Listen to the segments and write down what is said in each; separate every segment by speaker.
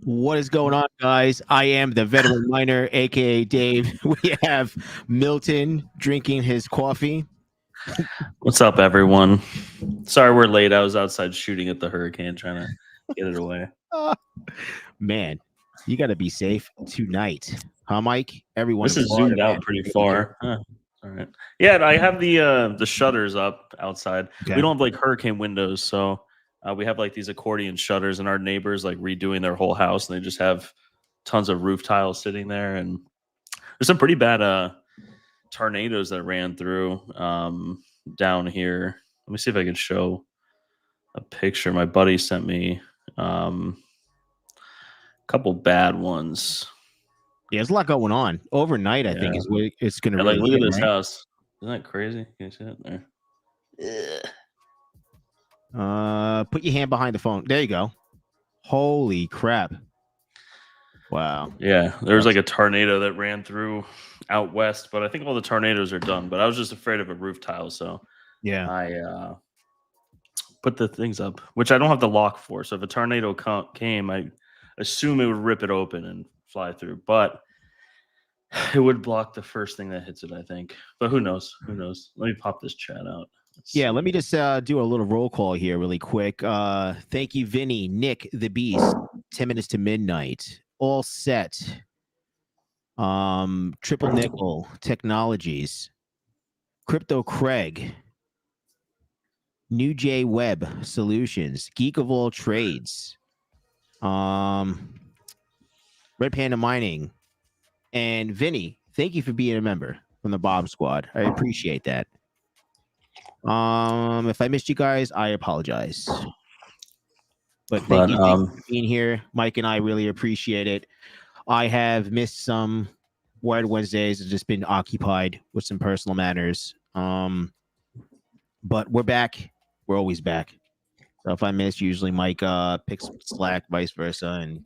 Speaker 1: What is going on, guys? I am the Veteran Miner, aka Dave. We have Milton drinking his coffee.
Speaker 2: What's up, everyone? Sorry we're late. I was outside shooting at the hurricane, trying to get it away.
Speaker 1: Man, you got to be safe tonight, huh, Mike? Everyone
Speaker 2: This
Speaker 1: in
Speaker 2: is
Speaker 1: Florida,
Speaker 2: zoomed out
Speaker 1: man.
Speaker 2: pretty far. Huh. All right. Yeah, I have the shutters up outside.
Speaker 1: Okay.
Speaker 2: We don't have like hurricane windows, so we have like these accordion shutters, and our neighbors like redoing their whole house, and they just have tons of roof tiles sitting there. And there's some pretty bad tornadoes that ran through down here. Let me see if I can show a picture. My buddy sent me a couple bad ones.
Speaker 1: Yeah, there's a lot going on overnight. I think is what it's going to really
Speaker 2: look at
Speaker 1: hit,
Speaker 2: this
Speaker 1: right?
Speaker 2: house. Isn't that crazy? Can you see it there?
Speaker 1: Put your hand behind the phone. There you go. Holy crap! Wow.
Speaker 2: Yeah, there was like a tornado that ran through out west, but I think all the tornadoes are done. But I was just afraid of a roof tile, so
Speaker 1: Yeah.
Speaker 2: I put the things up, which I don't have the lock for. So if a tornado came, I assume it would rip it open and fly through, but it would block the first thing that hits it, I think. But who knows? Who knows? Let me pop this chat out.
Speaker 1: Yeah, let me just do a little roll call here really quick. Thank you, Vinny, Nick, the Beast, 10 minutes to midnight. All set. Triple Nickel Technologies, Crypto Craig, New J Web Solutions, Geek of All Trades, Red Panda Mining, and Vinny. Thank you for being a member from the Bomb Squad. I appreciate that. If I missed you guys, I apologize. But thank you for being here. Mike and I really appreciate it. I have missed some Wired Wednesdays. I've just been occupied with some personal matters. But we're back. We're always back. So if I miss, usually Mike picks slack, vice versa. And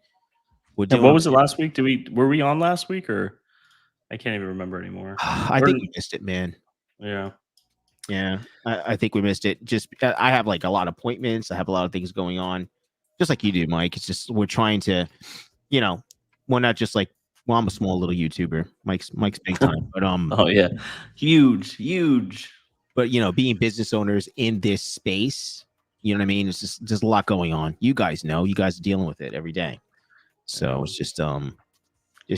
Speaker 1: we're doing.
Speaker 2: What was it last week? Were we on last week, or I can't even remember anymore?
Speaker 1: I think we missed it, man.
Speaker 2: Yeah.
Speaker 1: Yeah, I think we missed it. Just I have like a lot of appointments. I have a lot of things going on, just like you do, Mike. It's just we're trying to, we're not just like, well, I'm a small little YouTuber. Mike's big time, but
Speaker 2: oh yeah, huge.
Speaker 1: But being business owners in this space, you know what I mean. It's just there's a lot going on. You guys know, you guys are dealing with it every day. So it's just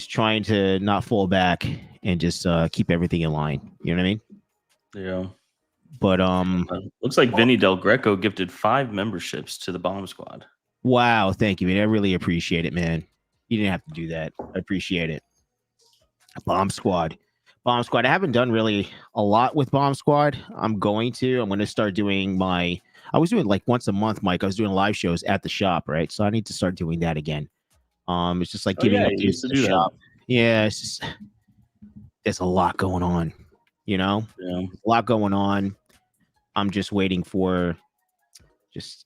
Speaker 1: trying to not fall back and just keep everything in line. You know what I mean?
Speaker 2: Yeah.
Speaker 1: But
Speaker 2: looks like Vinny Del Greco gifted 5 memberships to the Bomb Squad.
Speaker 1: Wow, thank you, man. I really appreciate it, man. You didn't have to do that. I appreciate it. Bomb Squad. I haven't done really a lot with Bomb Squad. I'm going to start doing I was doing like once a month, Mike. I was doing live shows at the shop, right? So I need to start doing that again. It's just like giving up to the shop. Yeah, it's just there's a lot going on,
Speaker 2: Yeah.
Speaker 1: A lot going on. I'm just waiting for just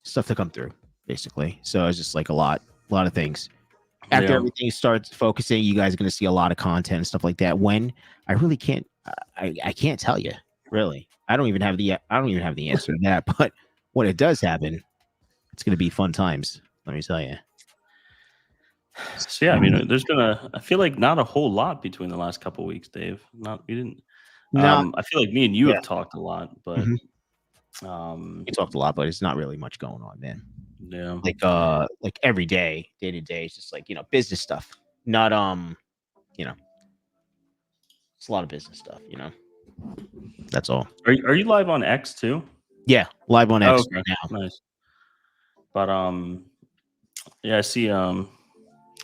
Speaker 1: stuff to come through, basically. So it's just like a lot of things. After everything starts focusing, you guys are going to see a lot of content and stuff like that. When I really can't, I can't tell you. Really, I don't even have the answer to that. But when it does happen, it's going to be fun times. Let me tell you.
Speaker 2: So yeah, I mean, there's been I feel like not a whole lot between the last couple of weeks, Dave. We didn't. No, I feel like me and you have talked a lot, but
Speaker 1: we talked a lot, but it's not really much going on, man.
Speaker 2: Yeah,
Speaker 1: like every day to day, it's just like business stuff. Not it's a lot of business stuff. That's all.
Speaker 2: Are you live on X too?
Speaker 1: Yeah, live on X right now.
Speaker 2: Nice. But yeah, I see.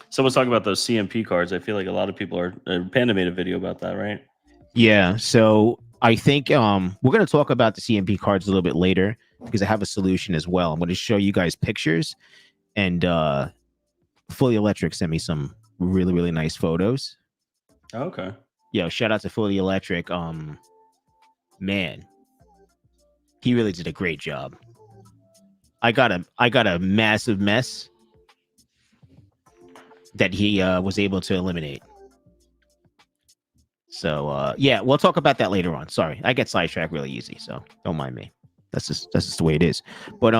Speaker 2: Someone's talking about those CMP cards. I feel like a lot of people are. Panda made a video about that, right?
Speaker 1: Yeah, so I think we're going to talk about the CMP cards a little bit later because I have a solution as well. I'm going to show you guys pictures, and Fully Electric sent me some really, really nice photos.
Speaker 2: Okay.
Speaker 1: Yeah, shout out to Fully Electric. Man, he really did a great job. I got a massive mess that he was able to eliminate. So yeah, we'll talk about that later on. Sorry, I get sidetracked really easy, so don't mind me. That's just the way it is. But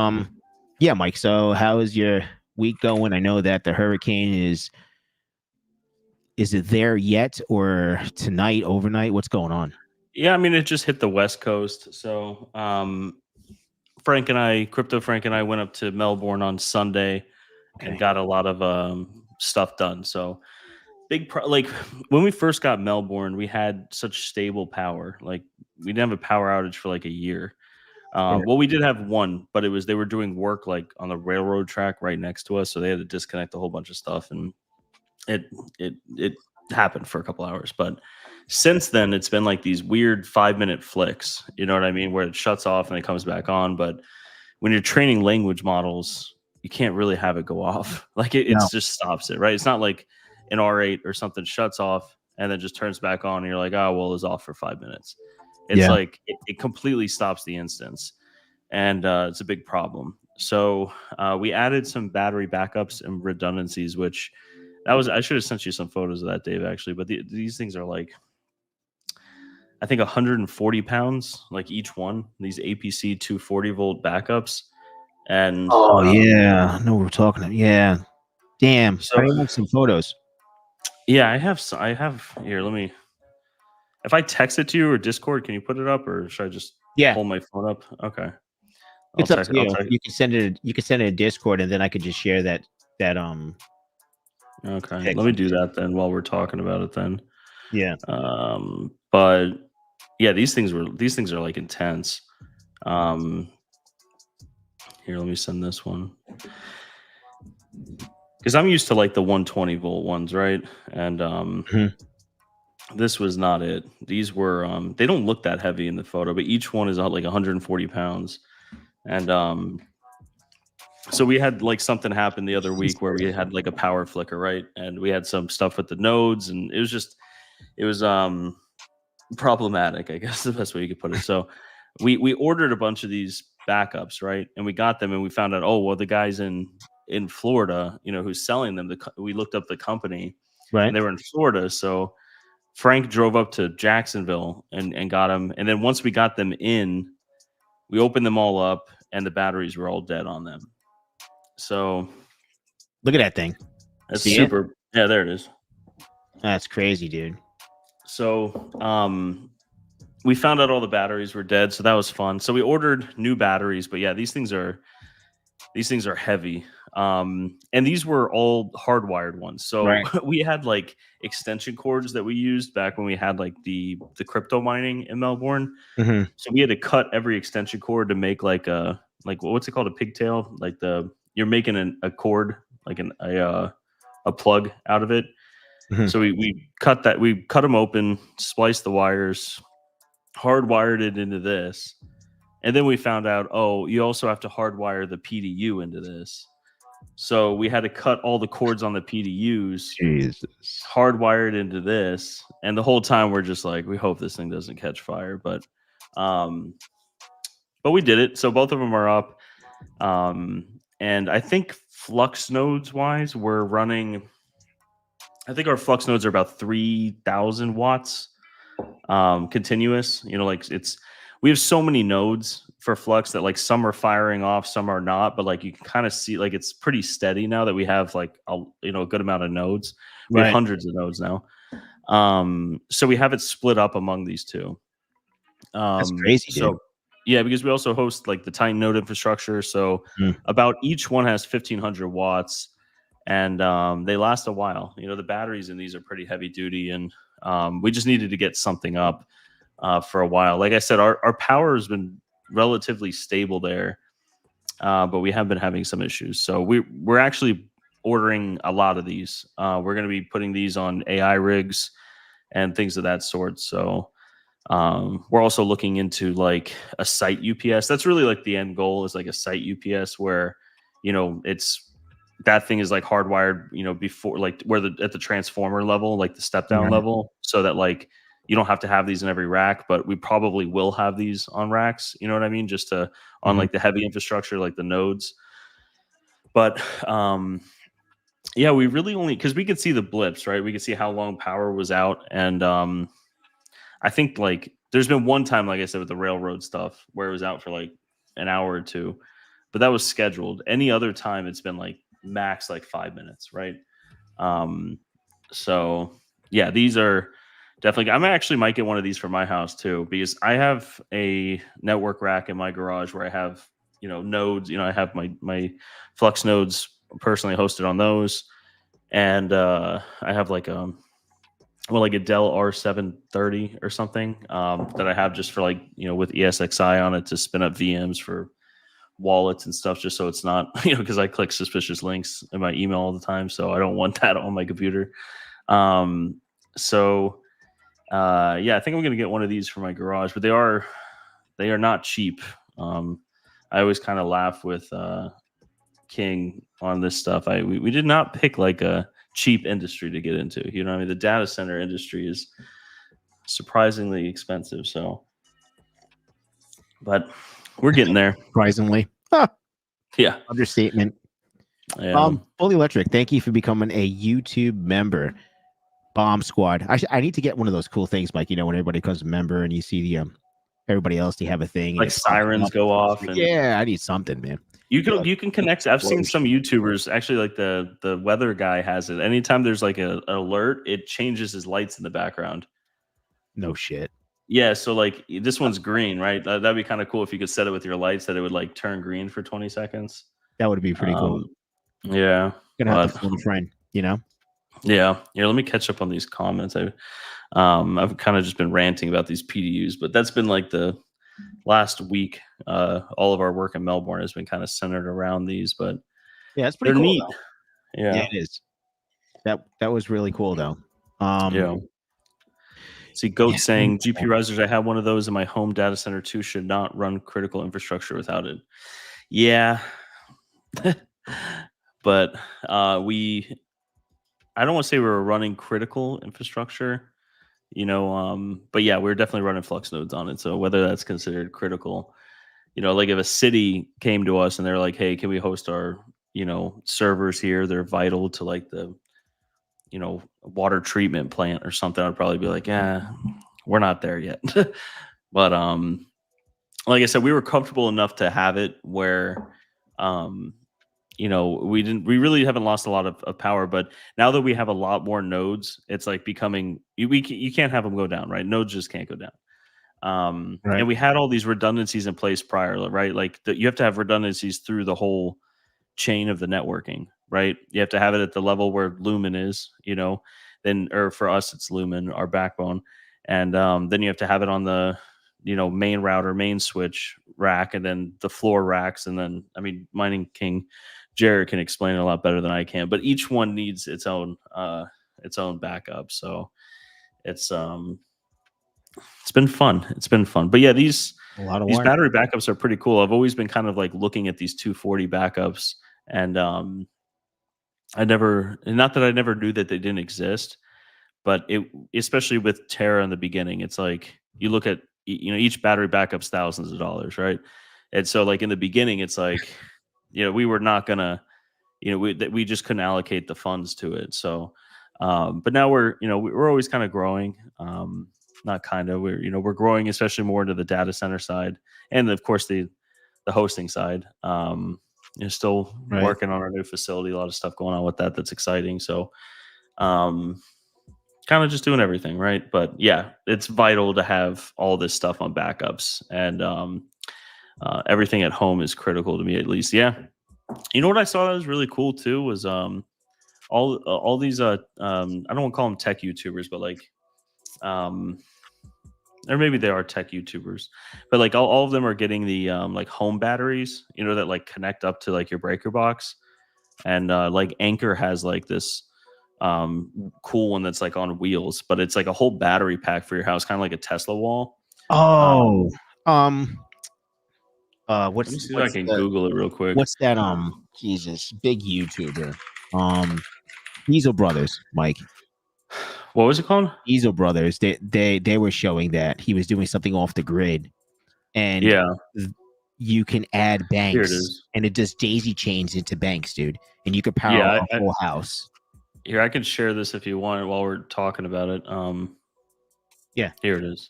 Speaker 1: yeah, Mike. So how is your week going? I know that the hurricane is it there yet or tonight, overnight? What's going on?
Speaker 2: Yeah, I mean, it just hit the West Coast. So Crypto Frank and I went up to Melbourne on Sunday and
Speaker 1: Okay.
Speaker 2: got a lot of stuff done. So like when we first got Melbourne, we had such stable power. Like we didn't have a power outage for like a year.
Speaker 1: Yeah.
Speaker 2: Well, we did have one, but they were doing work like on the railroad track right next to us, so they had to disconnect a whole bunch of stuff, and it happened for a couple hours. But since then, it's been like these weird 5-minute flicks. You know what I mean? Where it shuts off and it comes back on. But when you're training language models, you can't really have it go off. Like
Speaker 1: No.
Speaker 2: just stops it, right? It's not like an R8 or something shuts off and then just turns back on and you're like, oh, well, it's off for 5 minutes. It's
Speaker 1: Yeah.
Speaker 2: like it completely stops the instance. And it's a big problem. So we added some battery backups and redundancies, which I should have sent you some photos of that, Dave, actually. But these things are like, I think 140 pounds, like each one, these APC 240-volt backups. And
Speaker 1: Oh yeah. No, we're talking. Yeah. Damn.
Speaker 2: so,
Speaker 1: I didn't have some photos.
Speaker 2: yeah, I have here. If I text it to you or Discord, can you put it up or should I just
Speaker 1: Yeah.
Speaker 2: pull my phone up? Okay.
Speaker 1: It's up to you. You can send it. You can send it to Discord, and then I could just share that.
Speaker 2: Okay.
Speaker 1: Text.
Speaker 2: Let me do that then while we're talking about it then.
Speaker 1: Yeah.
Speaker 2: But yeah, these things are like intense. Here, let me send this one. Because I'm used to like the 120-volt ones, right? And this was not it. These were they don't look that heavy in the photo, but each one is like 140 pounds. And so we had like something happen the other week where we had like a power flicker, right? And we had some stuff with the nodes, and it was problematic, I guess the best way you could put it. So we ordered a bunch of these backups, right? And we got them, and we found out, oh well, the guys in Florida, who's selling them, we looked up the company,
Speaker 1: Right.
Speaker 2: and they were in Florida. So Frank drove up to Jacksonville and got them. And then once we got them in, we opened them all up, and the batteries were all dead on them. So
Speaker 1: Look at that thing.
Speaker 2: that's
Speaker 1: See
Speaker 2: super.
Speaker 1: it?
Speaker 2: Yeah, there it is.
Speaker 1: That's crazy, dude.
Speaker 2: So we found out all the batteries were dead, so that was fun. So we ordered new batteries, but yeah, these things are heavy. And these were all hardwired ones. So
Speaker 1: Right.
Speaker 2: we had like extension cords that we used back when we had like the crypto mining in Melbourne.
Speaker 1: Mm-hmm.
Speaker 2: So we had to cut every extension cord to make like what's it called, a pigtail? Like you're making a cord, like a plug out of it.
Speaker 1: Mm-hmm.
Speaker 2: So we cut them open, spliced the wires, hardwired it into this. And then we found out, oh, you also have to hardwire the PDU into this. So we had to cut all the cords on the PDUs,
Speaker 1: Jesus.
Speaker 2: hardwired into this. And the whole time we're just like, we hope this thing doesn't catch fire. But we did it. So both of them are up. And I think flux nodes wise, we're running, I think our flux nodes are about 3,000 watts continuous. We have so many nodes for flux that like some are firing off, some are not, but like you can kind of see like it's pretty steady now that we have like a good amount of nodes. We have hundreds of nodes now. So we have it split up among these two.
Speaker 1: That's crazy, dude.
Speaker 2: Yeah, because we also host like the Titan node infrastructure. So about each one has 1,500 watts, and they last a while. The batteries in these are pretty heavy duty, and we just needed to get something up for a while. Like I said, our power has been relatively stable there, but we have been having some issues. So we're actually ordering a lot of these. We're going to be putting these on AI rigs and things of that sort. So we're also looking into like a site UPS. That's really like the end goal, is like a site UPS where it's that thing is like hardwired, before like at the transformer level, like the step down level, so that like you don't have to have these in every rack, but we probably will have these on racks. You know what I mean? Just on like the heavy infrastructure, like the nodes. But yeah, we really only, because we could see the blips, right? We could see how long power was out. And I think like there's been one time, like I said, with the railroad stuff where it was out for like an hour or two, but that was scheduled. Any other time it's been like max like 5 minutes, right? So yeah, these are definitely. I actually might get one of these for my house too, because I have a network rack in my garage where I have nodes. I have my Flux nodes personally hosted on those, and I have like a Dell R730 or something that I have just for with ESXi on it to spin up VMs for wallets and stuff, just so it's not because I click suspicious links in my email all the time, so I don't want that on my computer. So yeah, I think I'm gonna get one of these for my garage, but they are not cheap. I always kind of laugh with King on this stuff. We did not pick like a cheap industry to get into. You know what I mean? The data center industry is surprisingly expensive. So, but we're getting there.
Speaker 1: Surprisingly. Huh.
Speaker 2: Yeah.
Speaker 1: Understatement.
Speaker 2: Yeah.
Speaker 1: Fully Electric, thank you for becoming a YouTube member. Bomb Squad. I need to get one of those cool things, Mike. When everybody becomes a member and you see the everybody else, they have a thing.
Speaker 2: Like sirens go off. And
Speaker 1: yeah, I need something, man.
Speaker 2: You can connect. I've seen some YouTubers actually, like the weather guy has it. Anytime there's like an alert, it changes his lights in the background.
Speaker 1: No shit.
Speaker 2: Yeah, so like this one's green, right? That'd be kind of cool if you could set it with your lights that it would like turn green for 20 seconds.
Speaker 1: That would be pretty cool.
Speaker 2: Yeah,
Speaker 1: gonna have to phone a friend,
Speaker 2: Yeah. Here, let me catch up on these comments. I've kind of just been ranting about these PDUs, but that's been like the last week. All of our work in Melbourne has been kind of centered around these, but
Speaker 1: yeah, it's pretty cool.
Speaker 2: Neat.
Speaker 1: Yeah, it is. That was really cool though.
Speaker 2: Yeah. See, Goat saying GPURisers, I have one of those in my home data center too. Should not run critical infrastructure without it. Yeah. But I don't want to say we were running critical infrastructure, but yeah, we're definitely running Flux nodes on it. So whether that's considered critical, like if a city came to us and they're like, hey, can we host our, servers here? They're vital to like the, water treatment plant or something. I'd probably be like, yeah, we're not there yet. But like I said, we were comfortable enough to have it where we really haven't lost a lot of power, but now that we have a lot more nodes, it's like becoming you can't have them go down, right? Nodes just can't go down.
Speaker 1: Right.
Speaker 2: And we had all these redundancies in place prior, right? Like you have to have redundancies through the whole chain of the networking, right? You have to have it at the level where Lumen is, then, or for us, it's Lumen, our backbone. And then you have to have it on the, main router, main switch rack, and then the floor racks. And then, Mining King Jared can explain it a lot better than I can, but each one needs its own backup. So it's been fun. It's been fun. But yeah, these battery backups are pretty cool. I've always been kind of like looking at these 240 backups, and not that I never knew that they didn't exist, but especially with Terra in the beginning, it's like you look at each battery backup's thousands of dollars, right? And so like in the beginning, it's like we were not gonna we just couldn't allocate the funds to it. So but now we're always kind of growing. Not kind of, we're growing, especially more into the data center side, and of course the hosting side. Still working on our new facility, a lot of stuff going on with that. That's exciting. So kind of just doing everything, right? But yeah, it's vital to have all this stuff on backups, and everything at home is critical to me, at least. Yeah. What I saw that was really cool too was all these I don't want to call them tech YouTubers, but like or maybe they are tech YouTubers, but like all of them are getting the like home batteries, that like connect up to like your breaker box, and like Anchor has like this cool one that's like on wheels, but it's like a whole battery pack for your house, kind of like a Tesla wall. Let me see if I can Google it real quick.
Speaker 1: What's that? Jesus, big YouTuber. Diesel Brothers, Mike.
Speaker 2: What was it called?
Speaker 1: Diesel Brothers. They were showing that he was doing something off the grid, and you can add banks.
Speaker 2: Here it is.
Speaker 1: And it does daisy chains into banks, dude. And you could power a whole house.
Speaker 2: Here, I can share this if you want it while we're talking about it.
Speaker 1: Yeah,
Speaker 2: here it is.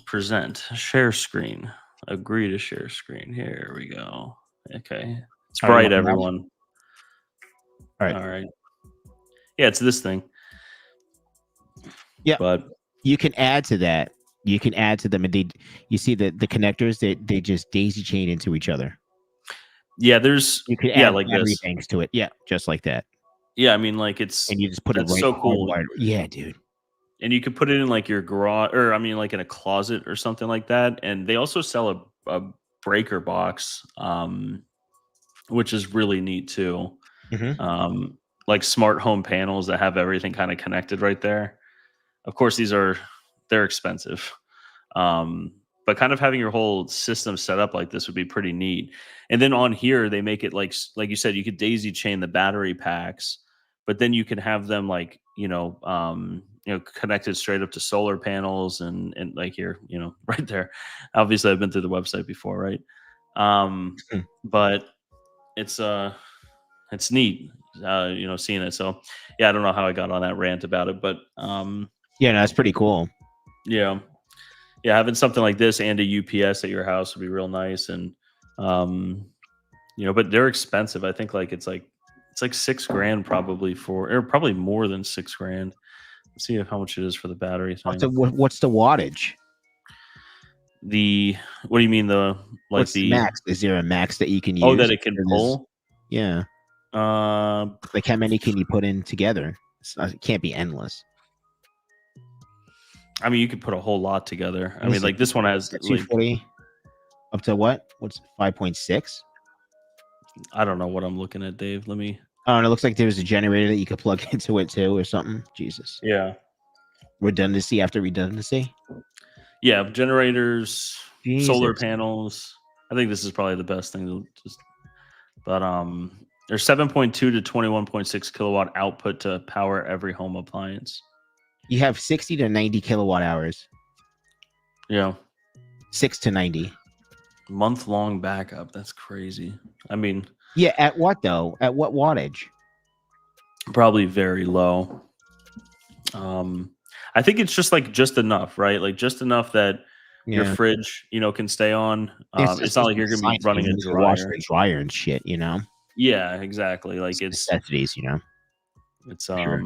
Speaker 2: Present, share screen, agree to share screen. Here we go. Okay, It's
Speaker 1: All right, you
Speaker 2: bright,
Speaker 1: want me to
Speaker 2: everyone.
Speaker 1: All right.
Speaker 2: All right. Yeah, it's this thing.
Speaker 1: Yeah.
Speaker 2: But
Speaker 1: You can add to that. You can add to them, and you see the connectors, they just daisy chain into each other.
Speaker 2: yeah, there's
Speaker 1: You can
Speaker 2: yeah,
Speaker 1: add
Speaker 2: like
Speaker 1: battery
Speaker 2: this.
Speaker 1: banks to it. Yeah, just like that.
Speaker 2: Yeah, I mean, like it's
Speaker 1: And you just put it
Speaker 2: that's
Speaker 1: right
Speaker 2: so cool.
Speaker 1: hardwired. Yeah, dude.
Speaker 2: And you could put it in like your garage, or I mean, like in a closet or something like that. And they also sell a breaker box, which is really neat too.
Speaker 1: Mhm.
Speaker 2: Like smart home panels that have everything kind of connected right there. Of course, they're expensive. But kind of having your whole system set up like this would be pretty neat. And then on here, they make it like you said, you could daisy chain the battery packs, but then you can have them like connected straight up to solar panels and like here, right there. Obviously, I've been through the website before, right?
Speaker 1: Hmm.
Speaker 2: But it's neat, seeing it. So yeah, I don't know how I got on that rant about it, but
Speaker 1: Yeah, no, that's pretty cool.
Speaker 2: yeah. Yeah, having something like this and a UPS at your house would be real nice. And but they're expensive. I think like it's like $6,000 probably or probably more than $6,000. Let's see how much it is for the battery thing.
Speaker 1: What's the wattage?
Speaker 2: What do you mean
Speaker 1: What's the max? Is there a max that you can use?
Speaker 2: Oh, that it can pull?
Speaker 1: Yeah. Like how many can you put in together? It can't be endless.
Speaker 2: I mean, you could put a whole lot together. I mean, like this one has
Speaker 1: 240 up to what? What's 5.6?
Speaker 2: I don't know what I'm looking at, Dave. Let me.
Speaker 1: Oh, and it looks like there was a generator that you could plug into it too, or something. Jesus.
Speaker 2: Yeah.
Speaker 1: Redundancy after redundancy.
Speaker 2: Yeah, generators,
Speaker 1: Jesus.
Speaker 2: solar panels. I think this is probably the best thing to just. But there's 7.2 to 21.6 kilowatt output to power every home appliance.
Speaker 1: You have 60 to 90 kilowatt hours.
Speaker 2: Yeah.
Speaker 1: 6 to 90.
Speaker 2: Month-long backup. That's crazy. I mean,
Speaker 1: yeah, at what though? At what wattage?
Speaker 2: Probably very low. I think it's just enough, right? Like just enough that your fridge, can stay on. It's not like you're gonna be running a
Speaker 1: dryer and shit,
Speaker 2: Yeah, exactly. Like it's
Speaker 1: necessities,
Speaker 2: It's Here,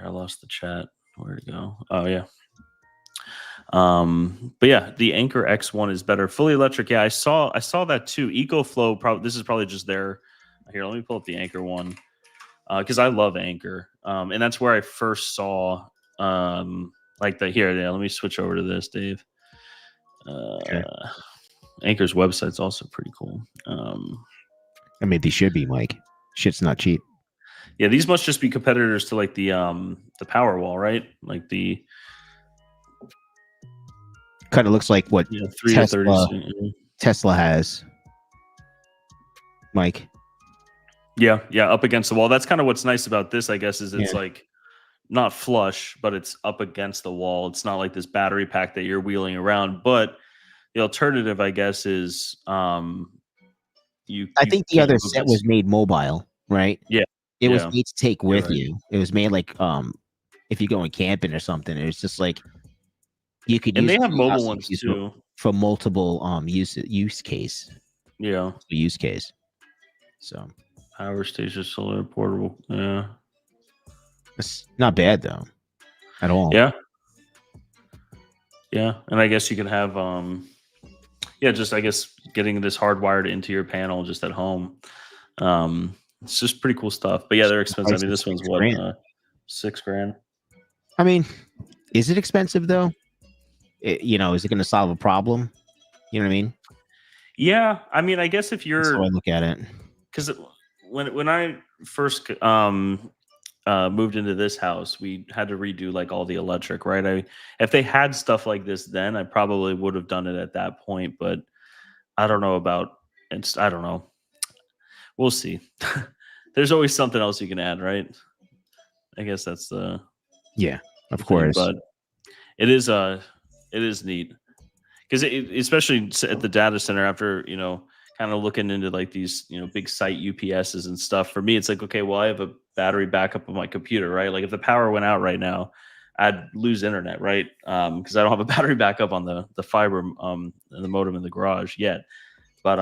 Speaker 2: I lost the chat. Where'd it go? Oh yeah. But yeah, the Anchor X1 is better. Fully electric. Yeah, I saw that too. EcoFlow. This is probably just there. Here, let me pull up the Anchor one because I love Anchor, and that's where I first saw like the here. Yeah, let me switch over to this, Dave.
Speaker 1: Okay.
Speaker 2: Anchor's website's also pretty cool.
Speaker 1: I mean, they should be, Mike. Shit's not cheap.
Speaker 2: Yeah, these must just be competitors to like the Powerwall, right? Like the
Speaker 1: kind of looks like what
Speaker 2: 3 to 30.
Speaker 1: Tesla has. Mike.
Speaker 2: Yeah, up against the wall. That's kind of what's nice about this, I guess, is it's like not flush, but it's up against the wall. It's not like this battery pack that you're wheeling around. But the alternative, I guess, is I
Speaker 1: think the other set was made mobile, right?
Speaker 2: Yeah.
Speaker 1: It was made to take with you. It was made like if you're going camping or something. It's just like you could use.
Speaker 2: And they have mobile ones too
Speaker 1: for multiple use case.
Speaker 2: Yeah.
Speaker 1: Use case. So
Speaker 2: power station, solar, portable. Yeah.
Speaker 1: It's not bad though. At all.
Speaker 2: Yeah. Yeah. And I guess you can have just I guess getting this hardwired into your panel just at home. It's just pretty cool stuff. But yeah, they're expensive. I mean, this one's what $6,000.
Speaker 1: I mean, is it expensive though? Is it going to solve a problem? You know what I mean?
Speaker 2: Yeah, I mean, I guess if you're,
Speaker 1: that's how I look at it.
Speaker 2: Because when I first moved into this house, we had to redo like all the electric, right? If they had stuff like this then, I probably would have done it at that point. But I don't know I don't know. We'll see. There's always something else you can add, right? I guess that's the
Speaker 1: of course.
Speaker 2: But it is neat because especially at the data center after kind of looking into like these big site UPSs and stuff. For me, it's like, okay, well, I have a battery backup of my computer, right? Like if the power went out right now, I'd lose internet, right? Because I don't have a battery backup on the fiber and the modem in the garage yet. But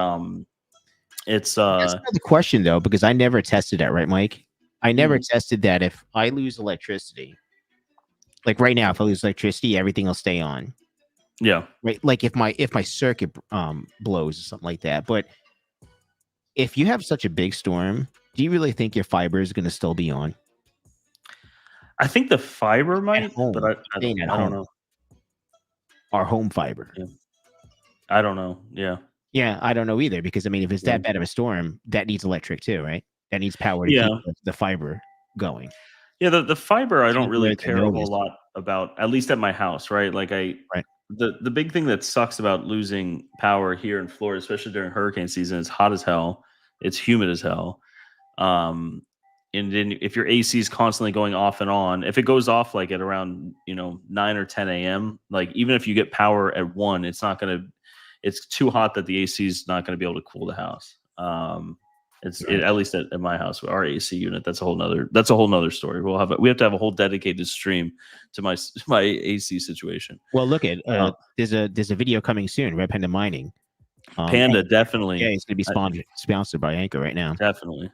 Speaker 2: It's
Speaker 1: That's another question though, because I never tested that, right, Mike? I never tested that if I lose electricity, like right now, if I lose electricity, everything will stay on.
Speaker 2: yeah.
Speaker 1: Right. Like if my circuit blows or something like that. But if you have such a big storm, do you really think your fiber is gonna still be on?
Speaker 2: I think the fiber
Speaker 1: At
Speaker 2: might, but
Speaker 1: home. Staying at
Speaker 2: I don't
Speaker 1: home.
Speaker 2: know.
Speaker 1: Our home fiber.
Speaker 2: Yeah. I don't know. Yeah.
Speaker 1: Yeah, I don't know either because I mean if it's
Speaker 2: Yeah.
Speaker 1: that bad of a storm, that needs electric too, right? That needs power to
Speaker 2: Yeah.
Speaker 1: keep the fiber going.
Speaker 2: Yeah, the fiber I don't
Speaker 1: Can't
Speaker 2: really
Speaker 1: wear the
Speaker 2: care a whole
Speaker 1: notice.
Speaker 2: lot about, at least at my house, right? Like
Speaker 1: Right.
Speaker 2: the big thing that sucks about losing power here in Florida, especially during hurricane season, it's hot as hell. It's humid as hell. Um, and then if your AC is constantly going off and on, if it goes off like at around 9 or 10 a.m., like even if you get power at 1, it's too hot that the AC is not gonna be able to cool the house.
Speaker 1: Right.
Speaker 2: At least at my house, our AC unit. That's a whole nother story. We have to have a whole dedicated stream to my AC situation.
Speaker 1: Well, look at
Speaker 2: Uh,
Speaker 1: there's a video coming soon, Red Panda Mining.
Speaker 2: Panda,
Speaker 1: Anchor. Yeah,
Speaker 2: definitely,
Speaker 1: it's gonna be sponsored by Anchor right now.
Speaker 2: definitely.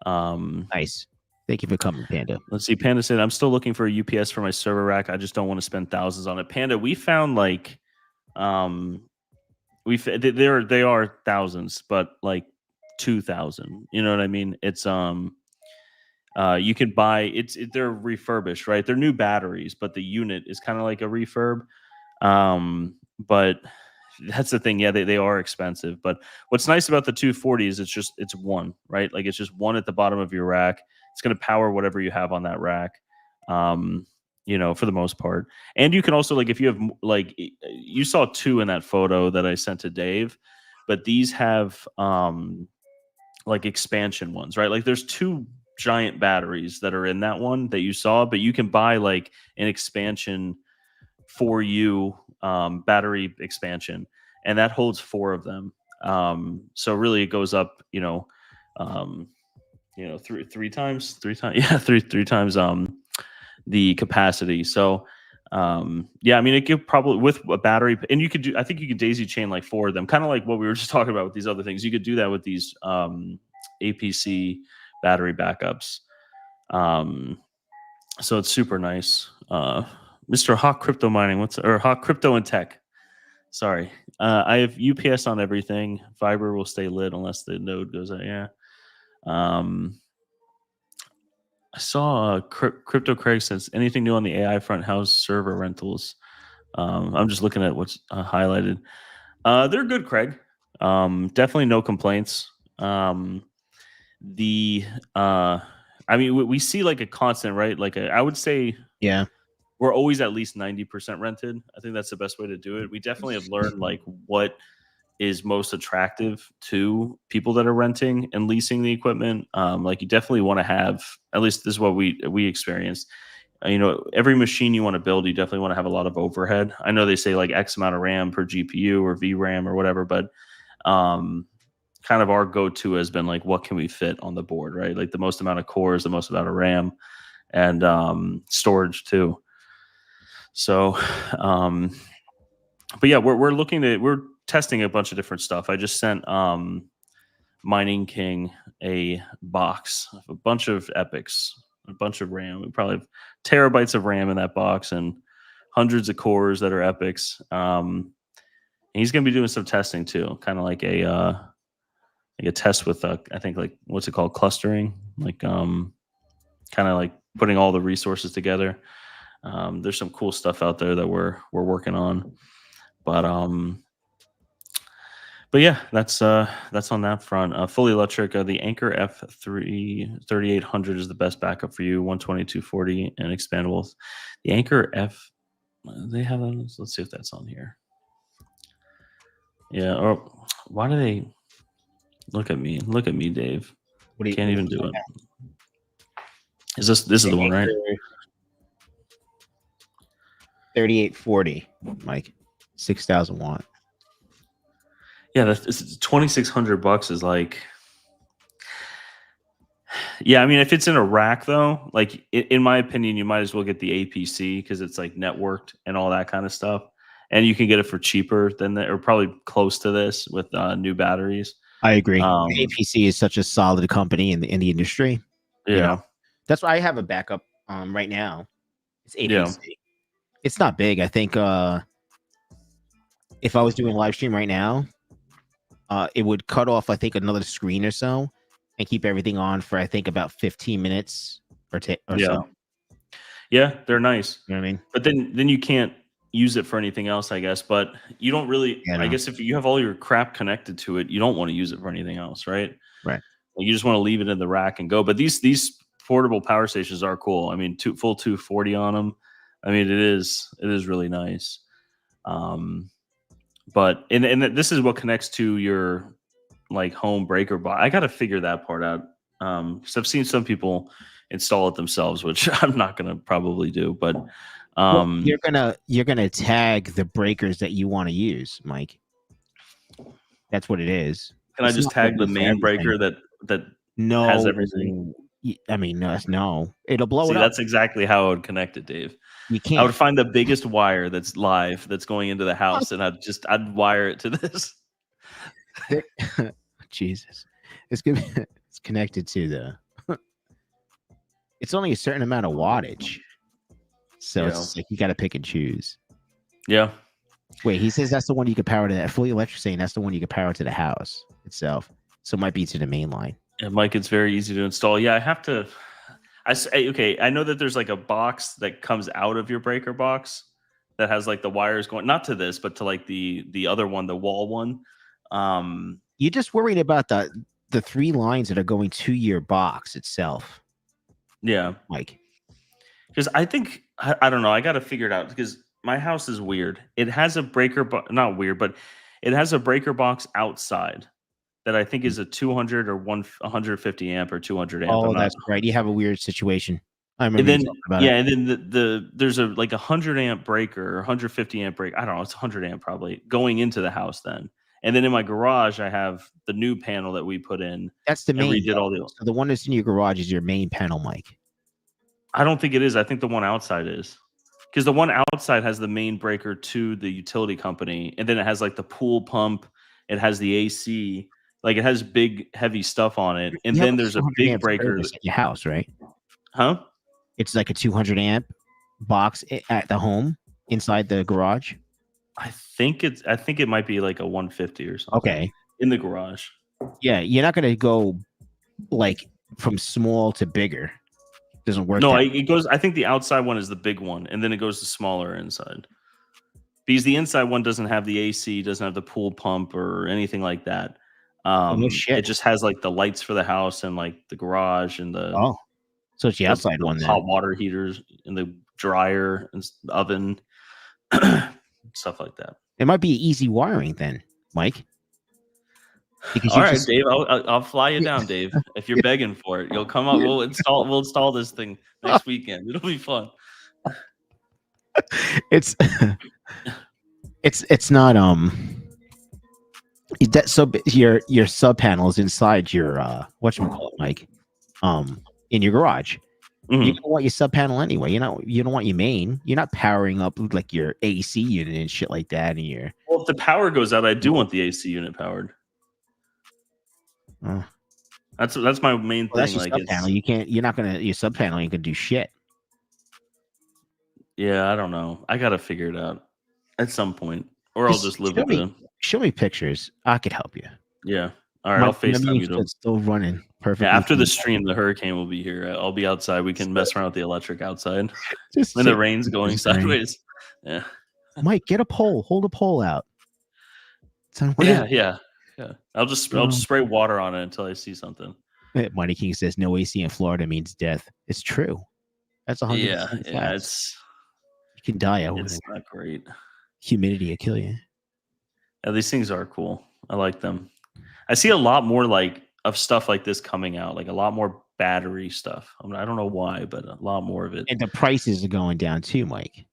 Speaker 1: Nice. Thank you for coming, Panda.
Speaker 2: Let's see. Panda said, "I'm still looking for a UPS for my server rack. I just don't want to spend thousands on it." Panda, we found like, they are thousands, but like 2,000. You know what I mean? It's you could buy they're refurbished, right? They're new batteries, but the unit is kind of like a refurb. But that's the thing. Yeah, they are expensive. But what's nice about the 240 is it's one, right? Like it's just one at the bottom of your rack. It's going to power whatever you have on that rack. For the most part. And you can also, like, if you have, like, you saw 2 in that photo that I sent to Dave, but these have like expansion ones, right? Like there's 2 giant batteries that are in that one that you saw, but you can buy like an expansion for you, battery expansion, and that holds 4 of them. So really it goes up, three times, yeah, three times the capacity. So yeah, I mean, it could probably, with a battery, and you could do, I think you could daisy chain like 4 of them, kind of like what we were just talking about with these other things. You could do that with these APC battery backups. So it's super nice. Mr. Hawk Crypto Mining, or Hawk Crypto and Tech. Sorry. I have UPS on everything. Fiber will stay lit unless the node goes out. Yeah. I saw Crypto Craig says, anything new on the AI front? How's server rentals? I'm just looking at what's highlighted. They're good, Craig. Definitely no complaints. I mean, we see like a constant, right? Like I would say,
Speaker 1: Yeah.
Speaker 2: we're always at least 90% rented. I think that's the best way to do it. We definitely have learned like what is most attractive to people that are renting and leasing the equipment. Like you definitely want to have, at least this is what we experienced. Every machine you want to build, you definitely want to have a lot of overhead. I know they say like X amount of RAM per GPU or VRAM or whatever, but kind of our go-to has been like, what can we fit on the board, right? Like the most amount of cores, the most amount of RAM, and storage too. So, but yeah, we're testing a bunch of different stuff. I just sent Mining King a box of a bunch of epics, a bunch of RAM. We probably have terabytes of RAM in that box and hundreds of cores that are epics. And he's going to be doing some testing too, kind of like a test with I think, like, what's it called, clustering, like kind of like putting all the resources together. There's some cool stuff out there that we're working on, but yeah, that's on that front. Fully electric, the Anchor F3 3800 is the best backup for you. 120, 240, and expandable. The Anchor F, they have those. Let's see if that's on here. Yeah. Or why do they look at me, Dave? Can't even do it. Is this is the one, right?
Speaker 1: 3840, Mike. 6,000 watt.
Speaker 2: Yeah, that's $2,600 is like, yeah. I mean, if it's in a rack though, like in my opinion, you might as well get the APC because it's like networked and all that kind of stuff, and you can get it for cheaper than that, or probably close to this with new batteries.
Speaker 1: I agree.
Speaker 2: Um,
Speaker 1: APC is such a solid company in the industry. You know,
Speaker 2: yeah,
Speaker 1: that's why I have a backup right now. It's
Speaker 2: yeah,
Speaker 1: APC. It's not big. I think if I was doing a live stream right now, it would cut off I think another screen or so and keep everything on for I think about 15 minutes or
Speaker 2: yeah,
Speaker 1: so.
Speaker 2: yeah. They're nice,
Speaker 1: You know what I mean?
Speaker 2: but then you can't use it for anything else, I guess. But you don't really.
Speaker 1: Yeah,
Speaker 2: I
Speaker 1: no.
Speaker 2: guess if you have all your crap connected to it, you don't want to use it for anything else, right?
Speaker 1: Right.
Speaker 2: Like, you just want to leave it in the rack and go. But these portable power stations are cool. I mean, full 240 on them. I mean, it is really nice. But this is what connects to your like home breaker box. I got to figure that part out. Because I've seen some people install it themselves, which I'm not gonna probably do. But
Speaker 1: Well,
Speaker 2: um,
Speaker 1: you're gonna tag the breakers that you want to use, Mike. That's what it is.
Speaker 2: can I
Speaker 1: It's
Speaker 2: just
Speaker 1: not gonna
Speaker 2: tag the
Speaker 1: be for
Speaker 2: main
Speaker 1: everything.
Speaker 2: breaker that has
Speaker 1: No,
Speaker 2: everything?
Speaker 1: I mean, no. It'll blow
Speaker 2: See,
Speaker 1: it up.
Speaker 2: that's exactly how I would connect it, Dave.
Speaker 1: You
Speaker 2: I would
Speaker 1: can't.
Speaker 2: find the biggest wire that's live that's going into the house, and I'd wire it to this.
Speaker 1: Jesus, it's gonna be, it's connected to the. It's only a certain amount of wattage, so it's like you got to pick and choose.
Speaker 2: Yeah.
Speaker 1: Wait, he says that's the one you could power to that fully electric. Saying that's the one you could power to the house itself. So it might be to the main line.
Speaker 2: And Mike, it's very easy to install. Yeah, I have to. Okay, I know that there's like a box that comes out of your breaker box that has like the wires going not to this, but to like the other one, the wall one.
Speaker 1: You're just worried about the 3 lines that are going to your box itself.
Speaker 2: Yeah,
Speaker 1: Mike.
Speaker 2: because I think I don't know. I got to figure it out because my house is weird. It has a breaker, not weird, but it has a breaker box outside that I think is a 200 or 150 amp or 200 amp. I'm
Speaker 1: Oh,
Speaker 2: not.
Speaker 1: that's right. You have a weird situation. I
Speaker 2: And
Speaker 1: remember you
Speaker 2: then
Speaker 1: talking about it.
Speaker 2: yeah, and then there's a like 100 amp breaker or 150 amp break. I don't know. It's 100 amp probably going into the house then. And then in my garage, I have the new panel that we put in
Speaker 1: That's the
Speaker 2: and
Speaker 1: main.
Speaker 2: redid all the.
Speaker 1: So the one that's in your garage is your main panel, Mike.
Speaker 2: I don't think it is. I think the one outside is. Because the one outside has the main breaker to the utility company, and then it has like the pool pump, it has the AC, like it has big heavy stuff on it, and
Speaker 1: You have
Speaker 2: then
Speaker 1: a
Speaker 2: there's a
Speaker 1: 200
Speaker 2: big
Speaker 1: amp
Speaker 2: breaker.
Speaker 1: service at your house, right?
Speaker 2: Huh?
Speaker 1: It's like a 200 amp box at the home inside the garage.
Speaker 2: I think it might be like a 150 or something.
Speaker 1: Okay.
Speaker 2: In the garage.
Speaker 1: Yeah, you're not gonna go like from small to bigger. Doesn't work.
Speaker 2: No,
Speaker 1: that
Speaker 2: it goes. I think the outside one is the big one, and then it goes to smaller inside. Because the inside one doesn't have the AC, doesn't have the pool pump or anything like that.
Speaker 1: no
Speaker 2: It
Speaker 1: shit.
Speaker 2: just has like the lights for the house and like the garage and
Speaker 1: Oh, so it's the outside one then.
Speaker 2: hot water heaters and the dryer and the oven, stuff like that.
Speaker 1: It might be easy wiring then, Mike. Because
Speaker 2: All right, Dave, I'll fly you down, Dave. If you're begging for it, you'll come up. We'll install this thing next weekend. It'll be fun.
Speaker 1: it's it's not that so your sub panel is inside your whatchamacallit, Mike, in your garage.
Speaker 2: Mhm.
Speaker 1: You don't want your sub panel anyway. You don't want your main. You're not powering up like your AC unit and shit like that. And your
Speaker 2: Well, if the power goes out, I do want the AC unit powered. That's my main thing.
Speaker 1: That's your
Speaker 2: like
Speaker 1: sub panel. You're not gonna your sub panel ain't gonna do shit.
Speaker 2: Yeah, I don't know. I gotta figure it out at some point, or I'll just live with it.
Speaker 1: Show me pictures. I could help you.
Speaker 2: Yeah. All right, I'll FaceTime you.
Speaker 1: It's still running perfectly.
Speaker 2: Yeah, after the stream, the hurricane will be here. I'll be outside. We can mess around with the electric outside
Speaker 1: Just
Speaker 2: when the rain's going sideways. Yeah.
Speaker 1: Mike, get a pole. Hold a pole out.
Speaker 2: Yeah. I'll just spray water on it until I see something.
Speaker 1: Money King says no AC in Florida means death. It's true. That's 100%.
Speaker 2: Yeah, it's
Speaker 1: you can die out
Speaker 2: it's not great.
Speaker 1: Humidity will kill you.
Speaker 2: Yeah, these things are cool. I like them. I see a lot more like of stuff like this coming out, like a lot more battery stuff. I mean, I don't know why, but a lot more of it.
Speaker 1: And the prices are going down too, Mike.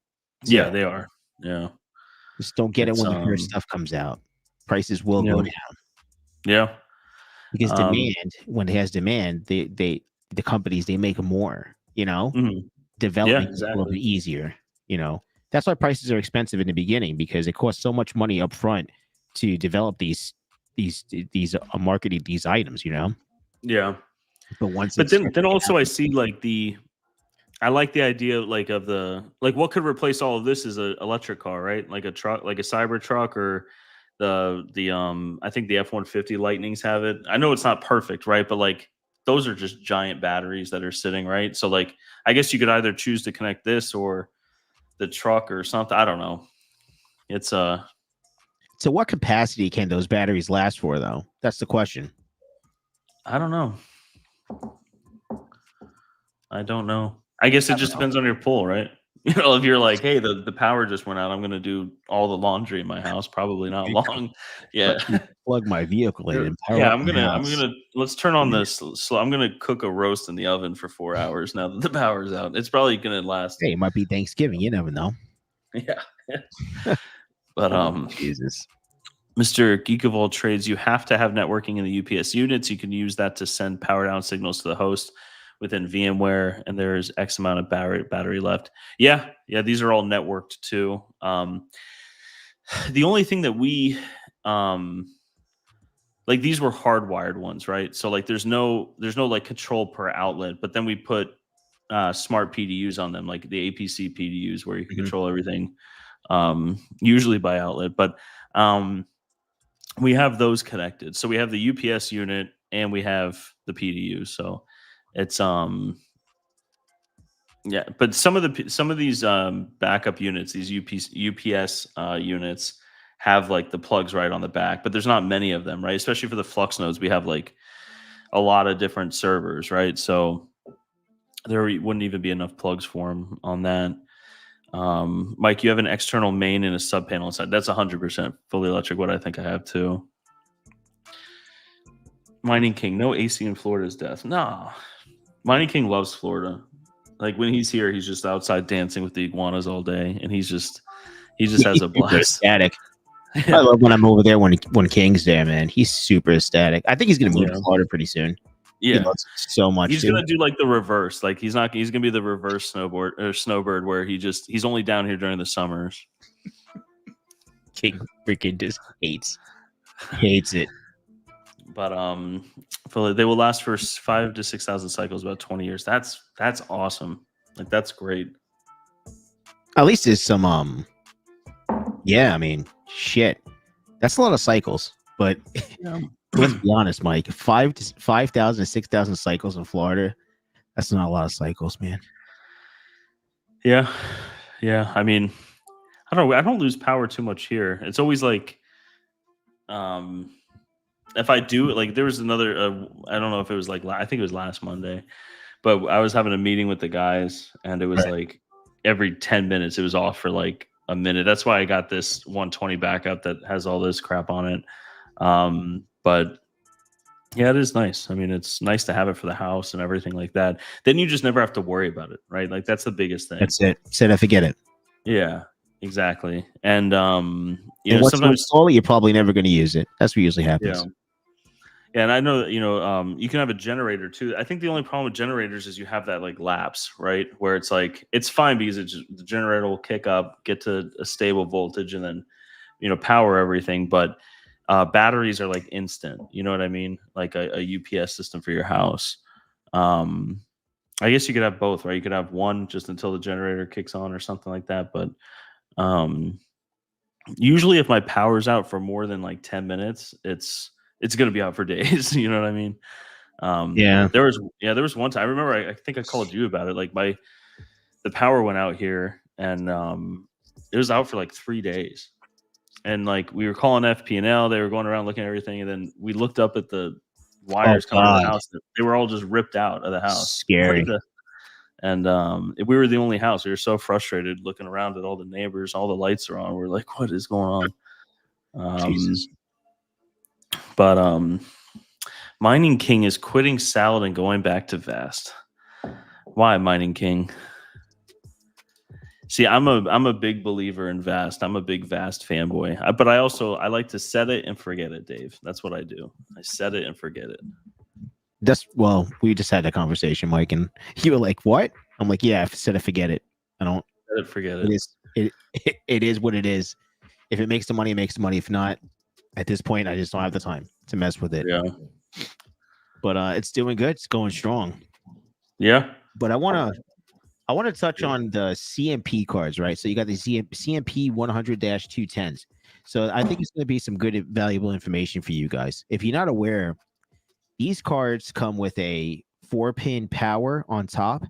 Speaker 1: So
Speaker 2: yeah, they are. Yeah.
Speaker 1: Just don't get it when the first stuff comes out. Prices will go down.
Speaker 2: Yeah.
Speaker 1: Because demand, when it has demand, the companies they make more, developing is a little bit easier, That's why prices are expensive in the beginning because it costs so much money up front to develop these marketing these items, you know.
Speaker 2: Yeah.
Speaker 1: But once
Speaker 2: But
Speaker 1: it's
Speaker 2: then also I see like I like the idea like of the like what could replace all of this is a electric car, right? Like a truck, like a cyber truck, or the I think the F-150 Lightnings have it. I know it's not perfect, right? But like those are just giant batteries that are sitting, right? So like I guess you could either choose to connect this or the truck or something. I don't know. It's
Speaker 1: so what capacity can those batteries last for, though? That's the question.
Speaker 2: I don't know. I don't know. I guess it
Speaker 1: I don't
Speaker 2: just
Speaker 1: know.
Speaker 2: depends on your pull, right? You know, if you're like, hey, the power just went out, I'm gonna do all the laundry in my house. Probably not long. Yeah.
Speaker 1: Let me plug my vehicle in and power
Speaker 2: Yeah,
Speaker 1: up
Speaker 2: I'm
Speaker 1: my
Speaker 2: gonna
Speaker 1: house.
Speaker 2: let's turn on this. So I'm gonna cook a roast in the oven for 4 hours now that the power's out. It's probably gonna last.
Speaker 1: Hey, it might be Thanksgiving. You never know.
Speaker 2: Yeah. But
Speaker 1: Jesus.
Speaker 2: Mr. Geek of all trades, you have to have networking in the UPS units. You can use that to send power down signals to the host within VMware, and there's X amount of battery left. Yeah, these are all networked too. The only thing that we like these were hardwired ones, right? So like there's no like control per outlet, but then we put smart PDUs on them, like the APC PDUs, where you can control everything, usually by outlet, but we have those connected. So we have the UPS unit and we have the PDU. So it's yeah, but some of these backup units, these UPS units have like the plugs right on the back, but there's not many of them, right? Especially for the Flux nodes, we have like a lot of different servers, right? So there wouldn't even be enough plugs for them on that. Mike, you have an external main and a sub panel inside. That's 100% fully electric. What I think I have too. Mining King, no AC in Florida's death. No, Mining King loves Florida. Like when he's here, he's just outside dancing with the iguanas all day, and he just has a blast.
Speaker 1: Ecstatic.
Speaker 2: Yeah.
Speaker 1: I love when I'm over there when King's there, man. He's super ecstatic. I think he's gonna move to Florida pretty soon.
Speaker 2: Yeah,
Speaker 1: he loves it so much.
Speaker 2: He's gonna do like the reverse. Like he's gonna be the reverse snowbird, where he's only down here during the summers.
Speaker 1: King freaking just hates it.
Speaker 2: But they will last for 5,000 to 6,000 cycles, about 20 years. That's awesome. Like that's great.
Speaker 1: At least there's some yeah, I mean, shit. That's a lot of cycles, but let's be honest, Mike. 5,000 to 6,000 cycles in Florida. That's not a lot of cycles, man.
Speaker 2: Yeah. I mean, I don't know. I don't lose power too much here. It's always like, if I do, like there was another, I don't know if it was like, I think it was last Monday, but I was having a meeting with the guys, and it was like every 10 minutes it was off for like a minute. That's why I got this 120 backup that has all this crap on it. But yeah, it is nice. I mean, it's nice to have it for the house and everything like that. Then you just never have to worry about it, right? Like that's the biggest thing.
Speaker 1: That's it. Said I forget it.
Speaker 2: Yeah, exactly. And
Speaker 1: you know, sometimes slowly you're probably never going to use it. That's what usually happens.
Speaker 2: Yeah, and I know that you can have a generator too. I think the only problem with generators is you have that like lapse, right? Where it's like it's fine because the generator will kick up, get to a stable voltage, and then power everything. But batteries are like instant. You know what I mean? Like a UPS system for your house. I guess you could have both, right? You could have one just until the generator kicks on or something like that. But usually, if my power's out for more than like 10 minutes, it's going to be out for days. You know what I mean? There was one time I remember, I think I called you about it. Like the power went out here, and it was out for like 3 days. And like we were calling FP&L, they were going around looking at everything. And then we looked up at the wires coming to the house. They were all just ripped out of the house.
Speaker 1: Scary.
Speaker 2: And we were the only house. We were so frustrated looking around at all the neighbors, all the lights are on. We're like, what is going on?
Speaker 1: Jesus.
Speaker 2: But Mining King is quitting salad and going back to Vast. Why, Mining King? See, I'm a big believer in Vast. I'm a big Vast fanboy. But I like to set it and forget it, Dave. That's what I do. I set it and forget it.
Speaker 1: We just had that conversation, Mike, and you were like, "What?" I'm like, "Yeah, I said I forget it. I don't
Speaker 2: set it, forget it.
Speaker 1: It is what it is. If it makes the money, it makes the money. If not, At this point, I just don't have the time to mess with it.
Speaker 2: Yeah.
Speaker 1: But it's doing good. It's going strong.
Speaker 2: Yeah.
Speaker 1: But I want to touch on the CMP cards, right? So you got the CMP 100-210s. So I think it's going to be some good, valuable information for you guys. If you're not aware, these cards come with a 4-pin power on top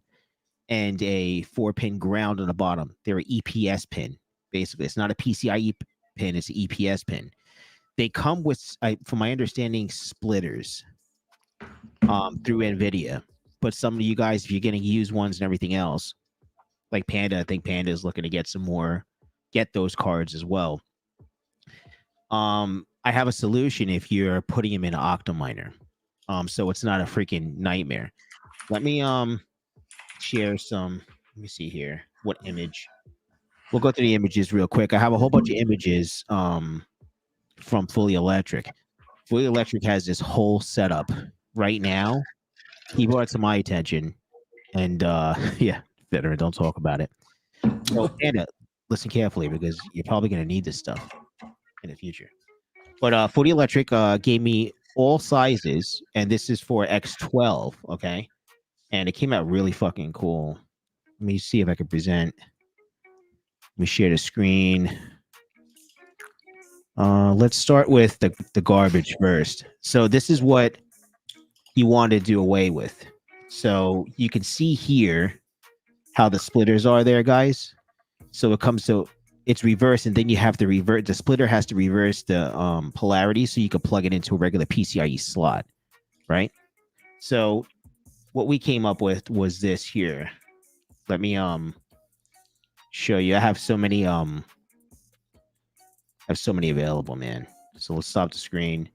Speaker 1: and a 4-pin ground on the bottom. They're an EPS pin, basically. It's not a PCIe pin, it's an EPS pin. They come with, from my understanding, splitters through NVIDIA. But some of you guys, if you're getting used ones and everything else, like Panda, I think Panda is looking to get those cards as well. I have a solution if you're putting them in an Octominer. So it's not a freaking nightmare. Let me share some. Let me see here. What image? We'll go through the images real quick. I have a whole bunch of images from Fully Electric. Fully Electric has this whole setup right now. He brought it to my attention, and yeah, Veteran, don't talk about it. So, Panda, listen carefully because you're probably going to need this stuff in the future. But Fully Electric gave me all sizes, and this is for X12, okay? And it came out really fucking cool. Let me see if I can present. Let me share the screen. Let's start with the garbage first. So this is what he wanted to do away with. So you can see here how the splitters are there, guys. So it comes to it's reversed, and then you have to revert. The splitter has to reverse the polarity, so you can plug it into a regular PCIe slot, right? So what we came up with was this here. Let me show you. I have so many available, man. So let's stop the screen.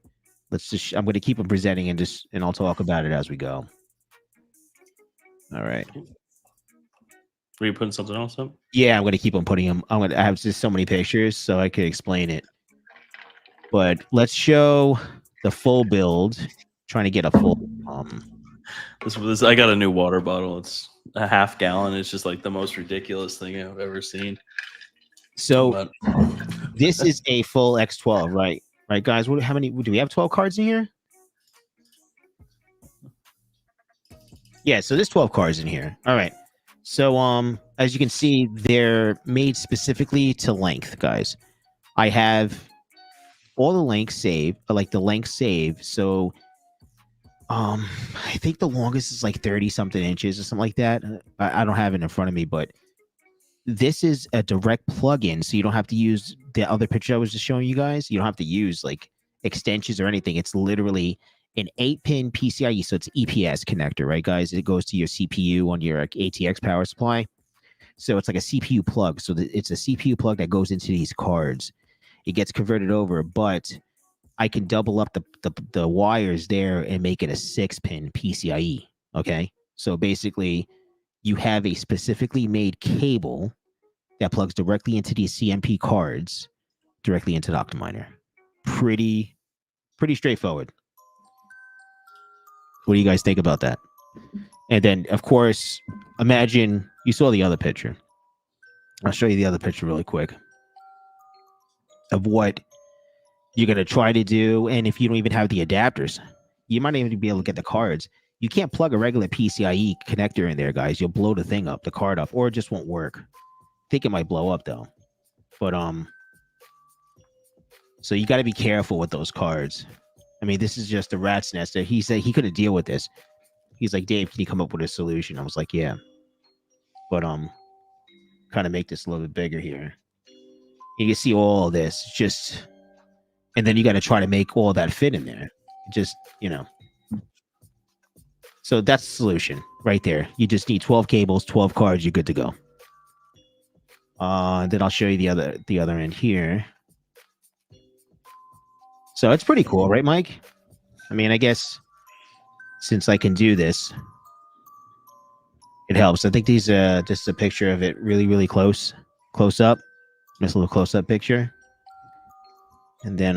Speaker 1: Let's just I'm going to keep them presenting and I'll talk about it as we go. All right.
Speaker 2: Were you putting something else up?
Speaker 1: Yeah, I'm going to keep on putting them. I have just so many pictures so I could explain it. But let's show the full build. Trying to get a full
Speaker 2: This I got a new water bottle. It's a half gallon. It's just like the most ridiculous thing I've ever seen.
Speaker 1: So this is a full X12, right? Right, guys. How many do we have? 12 cards in here? Yeah, so there's 12 cards in here. All right. So as you can see, they're made specifically to length, guys. I have all the lengths saved, like the length saved. So I think the longest is like 30 something inches or something like that. I don't have it in front of me, but this is a direct plug-in, so you don't have to use the other picture I was just showing you guys. You don't have to use like extensions or anything. It's literally an 8-pin PCIe, so it's EPS connector, right, guys? It goes to your CPU on your ATX power supply. So it's like a CPU plug. So it's a CPU plug that goes into these cards. It gets converted over, but I can double up the wires there and make it a 6-pin PCIe. Okay, so basically, you have a specifically made cable that plugs directly into these CMP cards, directly into the Octominer. Pretty straightforward. What do you guys think about that? And then, of course, imagine you saw the other picture. I'll show you the other picture really quick of what you're going to try to do. And if you don't even have the adapters, you might not even be able to get the cards. You can't plug a regular PCIe connector in there, guys. You'll blow the thing up, the card up, or it just won't work. I think it might blow up, though. But, so you got to be careful with those cards. I mean, this is just a rat's nest. He said he couldn't deal with this. He's like, Dave, can you come up with a solution? I was like, yeah. But, kind of make this a little bit bigger here. You can see all of this, just, and then you got to try to make all that fit in there. Just, So that's the solution right there. You just need 12 cables, 12 cards. You're good to go. Then I'll show you the other end here. So it's pretty cool, right, Mike? I mean, I guess since I can do this, it helps. I think these just a picture of it really, really close up. Just a little close up picture. And then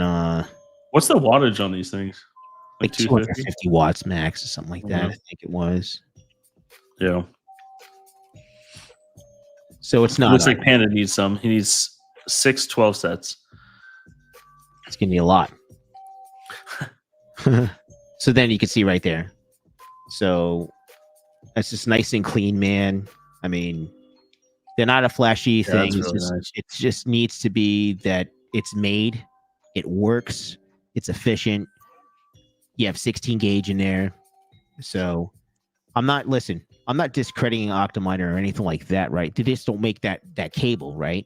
Speaker 2: what's the wattage on these things?
Speaker 1: Like 250 watts max or something like that. I think it was.
Speaker 2: Yeah.
Speaker 1: So it's not.
Speaker 2: Looks like Panda needs some. He needs 6 12 sets.
Speaker 1: It's gonna be a lot. So then you can see right there. So that's just nice and clean, man. I mean, they're not a flashy
Speaker 2: Yeah,
Speaker 1: thing.
Speaker 2: that's
Speaker 1: It's
Speaker 2: really
Speaker 1: just
Speaker 2: nice.
Speaker 1: it just needs to be that it's made, it works, it's efficient. You have 16 gauge in there. So I'm not discrediting Octominer or anything like that, right? They just don't make that cable, right?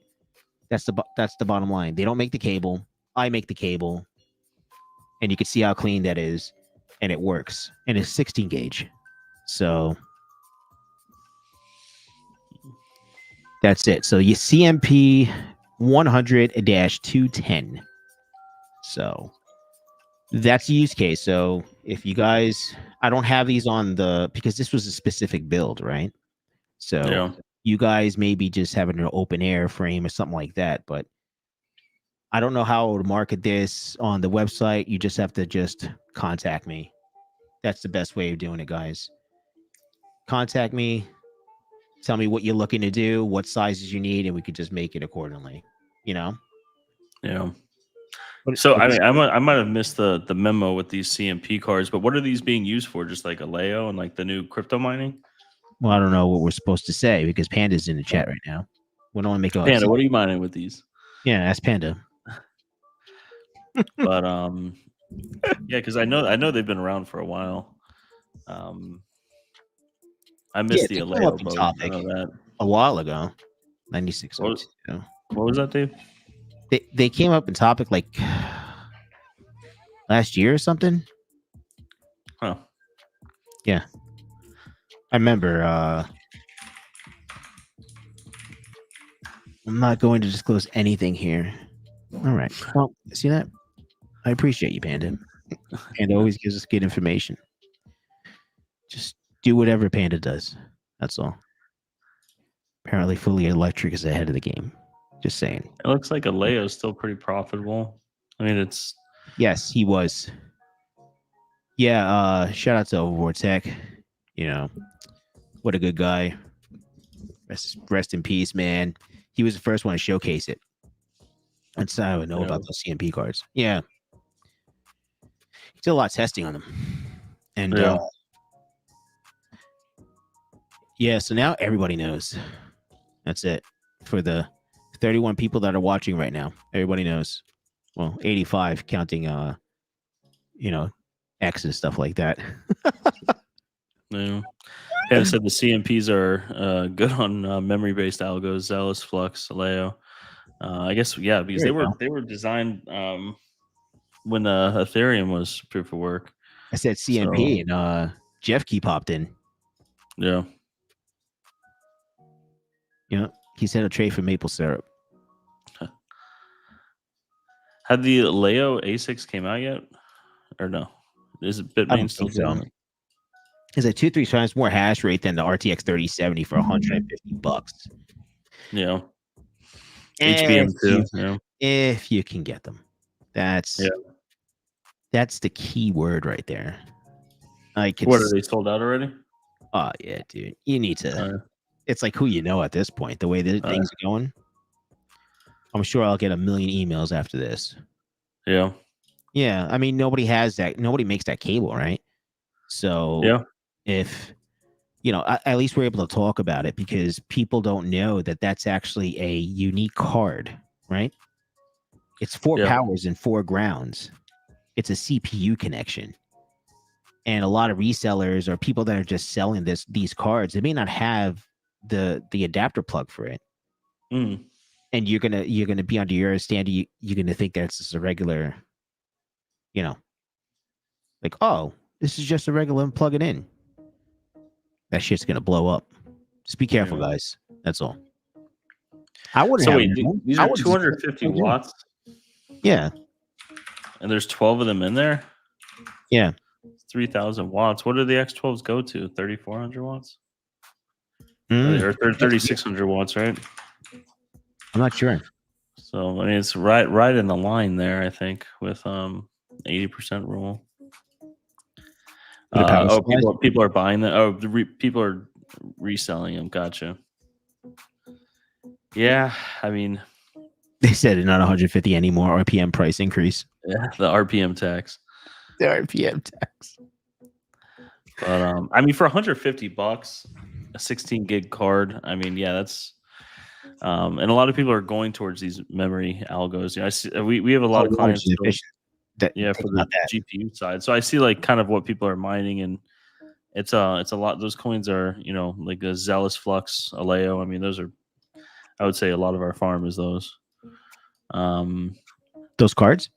Speaker 1: That's the bottom line. They don't make the cable. I make the cable, and you can see how clean that is, and it works, and it's 16 gauge. So that's it. So you CMP 100-210. So that's the use case. So if you guys, I don't have these on because this was a specific build, right? So
Speaker 2: Yeah.
Speaker 1: you guys maybe just having an open air frame or something like that, but I don't know how to market this on the website. You just have to just contact me. That's the best way of doing it, guys. Contact me. Tell me what you're looking to do, what sizes you need, and we could just make it accordingly. You know.
Speaker 2: Yeah.
Speaker 1: But
Speaker 2: So I might have missed the memo with these CMP cards, but what are these being used for? Just like Aleo and like the new crypto mining?
Speaker 1: well, I don't know what we're supposed to say because Panda's in the chat right now. We don't want to make a
Speaker 2: Panda, what are you mining with these?
Speaker 1: yeah. Ask Panda.
Speaker 2: But yeah, because I know they've been around for a while. I missed the
Speaker 1: They came up
Speaker 2: Aleo
Speaker 1: in
Speaker 2: boat. I
Speaker 1: topic
Speaker 2: know that.
Speaker 1: a while ago. 9602.
Speaker 2: What was that, Dave?
Speaker 1: They came up in topic like last year or something.
Speaker 2: Huh.
Speaker 1: Yeah. I remember I'm not going to disclose anything here. All right. Well, see that? I appreciate you, Panda. Panda always gives us good information. Just do whatever Panda does. That's all. Apparently, Fully Electric is ahead of the game. Just saying.
Speaker 2: It looks like Aleo is still pretty profitable. I mean, it's
Speaker 1: Yes, he was. Yeah, shout out to Overboard Tech. You know, what a good guy. Rest in peace, man. He was the first one to showcase it. That's how I would know about those CMP cards. Yeah. He did a lot of testing on them. And
Speaker 2: yeah.
Speaker 1: yeah, so now everybody knows. That's it. For the 31 people that are watching right now, everybody knows. Well, 85 counting you know, X and stuff like that.
Speaker 2: Yeah. Panda said the CMPs are good on memory-based algos, Zealous, Flux, Aleo. I guess because
Speaker 1: There
Speaker 2: they were designed when Ethereum was proof of work.
Speaker 1: I said CMP and Jeff Key popped in.
Speaker 2: Yeah.
Speaker 1: You know, he said a tray for maple syrup.
Speaker 2: Had the Leo A6 came out yet? Or no? Is it Bitmain still doing it?
Speaker 1: It's like 2-3 times more hash rate than the RTX 3070 for $150.
Speaker 2: Yeah. HBM too. Yeah.
Speaker 1: If you can get them. That's the key word right there.
Speaker 2: What, are they sold out already?
Speaker 1: Oh yeah, dude. You need to it's like who you know at this point, the way that things are going. I'm sure I'll get a million emails after this.
Speaker 2: Yeah.
Speaker 1: Yeah. I mean, nobody makes that cable, right? So if you know, at least we're able to talk about it because people don't know that that's actually a unique card, right? It's 4 powers and 4 grounds. It's a CPU connection. And a lot of resellers or people that are just selling these cards, they may not have the adapter plug for it.
Speaker 2: Mm.
Speaker 1: And you're gonna be under your understanding. You're gonna think that's just a regular, you know, like, oh, this is just a regular plug it in. That shit's gonna blow up. Just be careful, guys. That's all. I wouldn't.
Speaker 2: So wait, these are 250 watts.
Speaker 1: Yeah.
Speaker 2: And there's 12 of them in there.
Speaker 1: Yeah.
Speaker 2: 3,000 watts. What do the X12s go to? 3,400 watts?
Speaker 1: Mm.
Speaker 2: Or 3,600 watts, right?
Speaker 1: I'm not sure.
Speaker 2: So I mean, it's right in the line there. I think with 80% rule. People are buying them. Oh, people are reselling them. Gotcha. Yeah, I mean,
Speaker 1: they said it's not 150 anymore. RPM price increase.
Speaker 2: Yeah, the RPM tax.
Speaker 1: The RPM tax.
Speaker 2: But I mean, for $150, a 16 gig card. I mean, yeah, that's and a lot of people are going towards these memory algos. I see we have a lot
Speaker 1: Oh,
Speaker 2: of
Speaker 1: water's
Speaker 2: clients still,
Speaker 1: inefficient. That,
Speaker 2: yeah,
Speaker 1: think
Speaker 2: for the
Speaker 1: about that.
Speaker 2: GPU side. So I see like kind of what people are mining, and it's a lot. Those coins are like a Zealous Flux, Aleo. I mean, those are, I would say a lot of our farm is those.
Speaker 1: Those cards,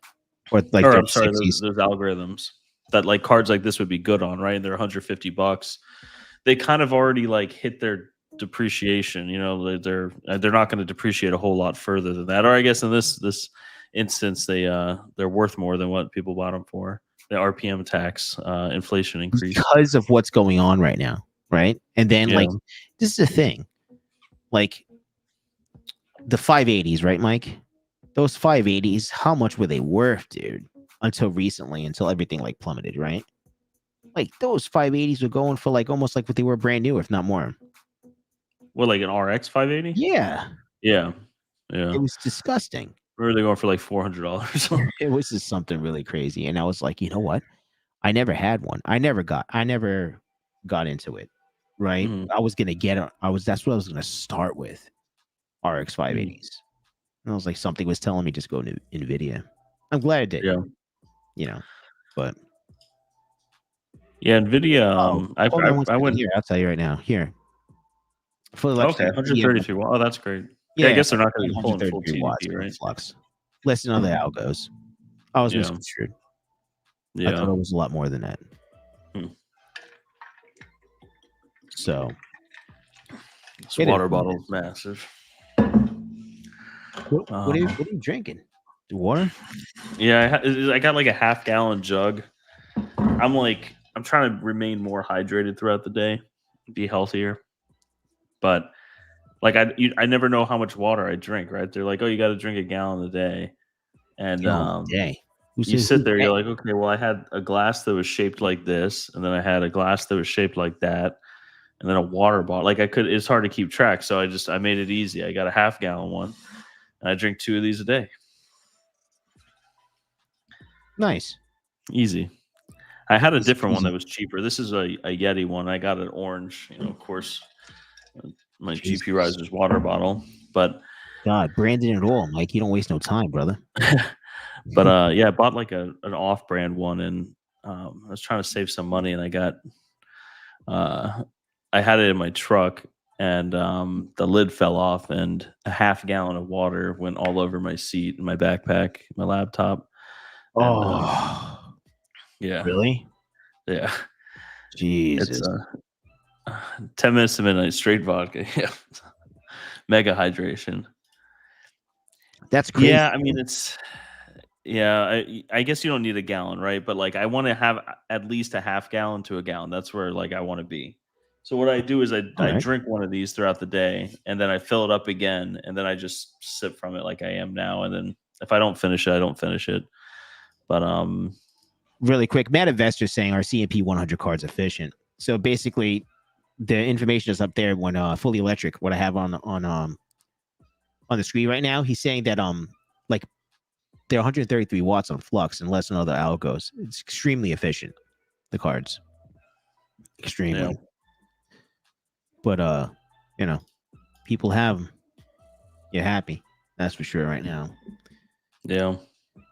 Speaker 1: or like
Speaker 2: Or I'm sorry,
Speaker 1: 3060s.
Speaker 2: those algorithms that like cards like this would be good on, right? And they're $150. They kind of already like hit their depreciation. They're not going to depreciate a whole lot further than that. Or I guess in this instance, they're worth more than what people bought them for. The RPM tax, inflation increase.
Speaker 1: Because of what's going on right now, right? And then
Speaker 2: Yeah.
Speaker 1: like this is the thing, like the 580s, right, Mike? Those 580s, how much were they worth, dude? Until recently, until everything like plummeted, right? Like those 580s were going for like almost like what they were brand new, if not more.
Speaker 2: What, like an RX 580?
Speaker 1: Yeah,
Speaker 2: Yeah. Yeah.
Speaker 1: it was disgusting.
Speaker 2: Where are they going for like $400?
Speaker 1: It was just something really crazy, and I was like, you know what? I never had one. I never got into it. Right?
Speaker 2: Mhm.
Speaker 1: I was gonna get it. That's what I was gonna start with. RX 580s. And I was like, something was telling me just go to Nvidia. I'm glad it
Speaker 2: Yeah.
Speaker 1: didn't. But
Speaker 2: Yeah, Nvidia.
Speaker 1: oh, hold on one
Speaker 2: I
Speaker 1: second
Speaker 2: went.
Speaker 1: here. I'll tell you right now. Here. For
Speaker 2: Okay,
Speaker 1: Alexa, yeah,
Speaker 2: 133. Oh, that's great. Yeah, I
Speaker 1: yeah,
Speaker 2: guess they're not going to be pulling full
Speaker 1: 133 watts
Speaker 2: TDP,
Speaker 1: from
Speaker 2: right?
Speaker 1: Flux. Less than other algos. I was
Speaker 2: Yeah.
Speaker 1: misconstrued. I
Speaker 2: Yeah.
Speaker 1: thought it was a lot more than that.
Speaker 2: Hmm.
Speaker 1: So
Speaker 2: This
Speaker 1: it is
Speaker 2: water
Speaker 1: what it
Speaker 2: bottle is
Speaker 1: is.
Speaker 2: massive.
Speaker 1: What are you drinking? The water?
Speaker 2: Yeah, I got like a half-gallon jug. I'm trying to remain more hydrated throughout the day, be healthier. But like I never know how much water I drink, right? They're like, oh, you got to drink a gallon a day, and
Speaker 1: Day.
Speaker 2: you sit there, you're
Speaker 1: Hey,
Speaker 2: like, okay, well, I had a glass that was shaped like this, and then I had a glass that was shaped like that, and then a water bottle. Like it's hard to keep track, so I made it easy. I got a half-gallon one, and I drink 2 of these a day.
Speaker 1: nice.
Speaker 2: Easy. I had a
Speaker 1: Easy
Speaker 2: different one
Speaker 1: peasy.
Speaker 2: that was cheaper. This is a Yeti one. I got an orange, of course, my
Speaker 1: Jesus.
Speaker 2: GPURisers water bottle. But
Speaker 1: God, branded it all, Mike. You don't waste no time, brother.
Speaker 2: yeah, I bought like an off-brand one, and I was trying to save some money, and I had it in my truck, and the lid fell off, and a half-gallon of water went all over my seat, my backpack, my laptop, and
Speaker 1: Oh,
Speaker 2: yeah,
Speaker 1: really?
Speaker 2: yeah, it's
Speaker 1: Jesus.
Speaker 2: 10 minutes to midnight, straight vodka, yeah, mega hydration.
Speaker 1: That's crazy.
Speaker 2: Yeah, I mean I guess you don't need a gallon, right? But like I want to have at least a half gallon to a gallon. That's where like I want to be. So what I do is I
Speaker 1: All right.
Speaker 2: drink one of these throughout the day, and then I fill it up again, and then I just sip from it like I am now. And then if I don't finish it, I don't finish it. But
Speaker 1: Really quick, Mad Investor saying our CMP 100 card's efficient. So basically, the information is up there when fully electric. What I have on the screen right now, he's saying that like they're 133 watts on Flux and less than other algos. It's extremely efficient. The cards, extremely.
Speaker 2: yeah,
Speaker 1: But people have them. You're happy. That's for sure right now.
Speaker 2: yeah,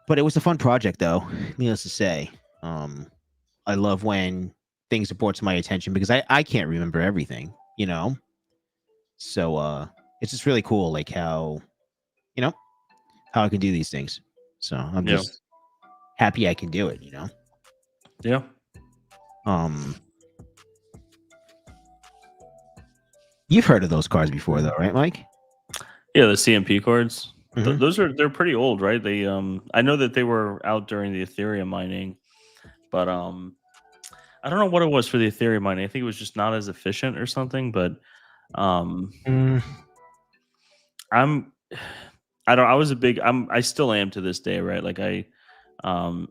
Speaker 1: But it was a fun project, though. Needless to say, I love when things are brought to my attention because I can't remember everything, So it's just really cool, like how how I can do these things. So I'm
Speaker 2: yeah,
Speaker 1: just happy I can do it.
Speaker 2: yeah.
Speaker 1: You've heard of those cards before, though, right, Mike?
Speaker 2: Yeah, the CMP cards.
Speaker 1: Mhm.
Speaker 2: They're pretty old, right? They I know that they were out during the Ethereum mining, but I don't know what it was for the Ethereum mining. I think it was just not as efficient or something. But um,
Speaker 1: Mm.
Speaker 2: I'm I don't. I was a big. I still am to this day, right? Like a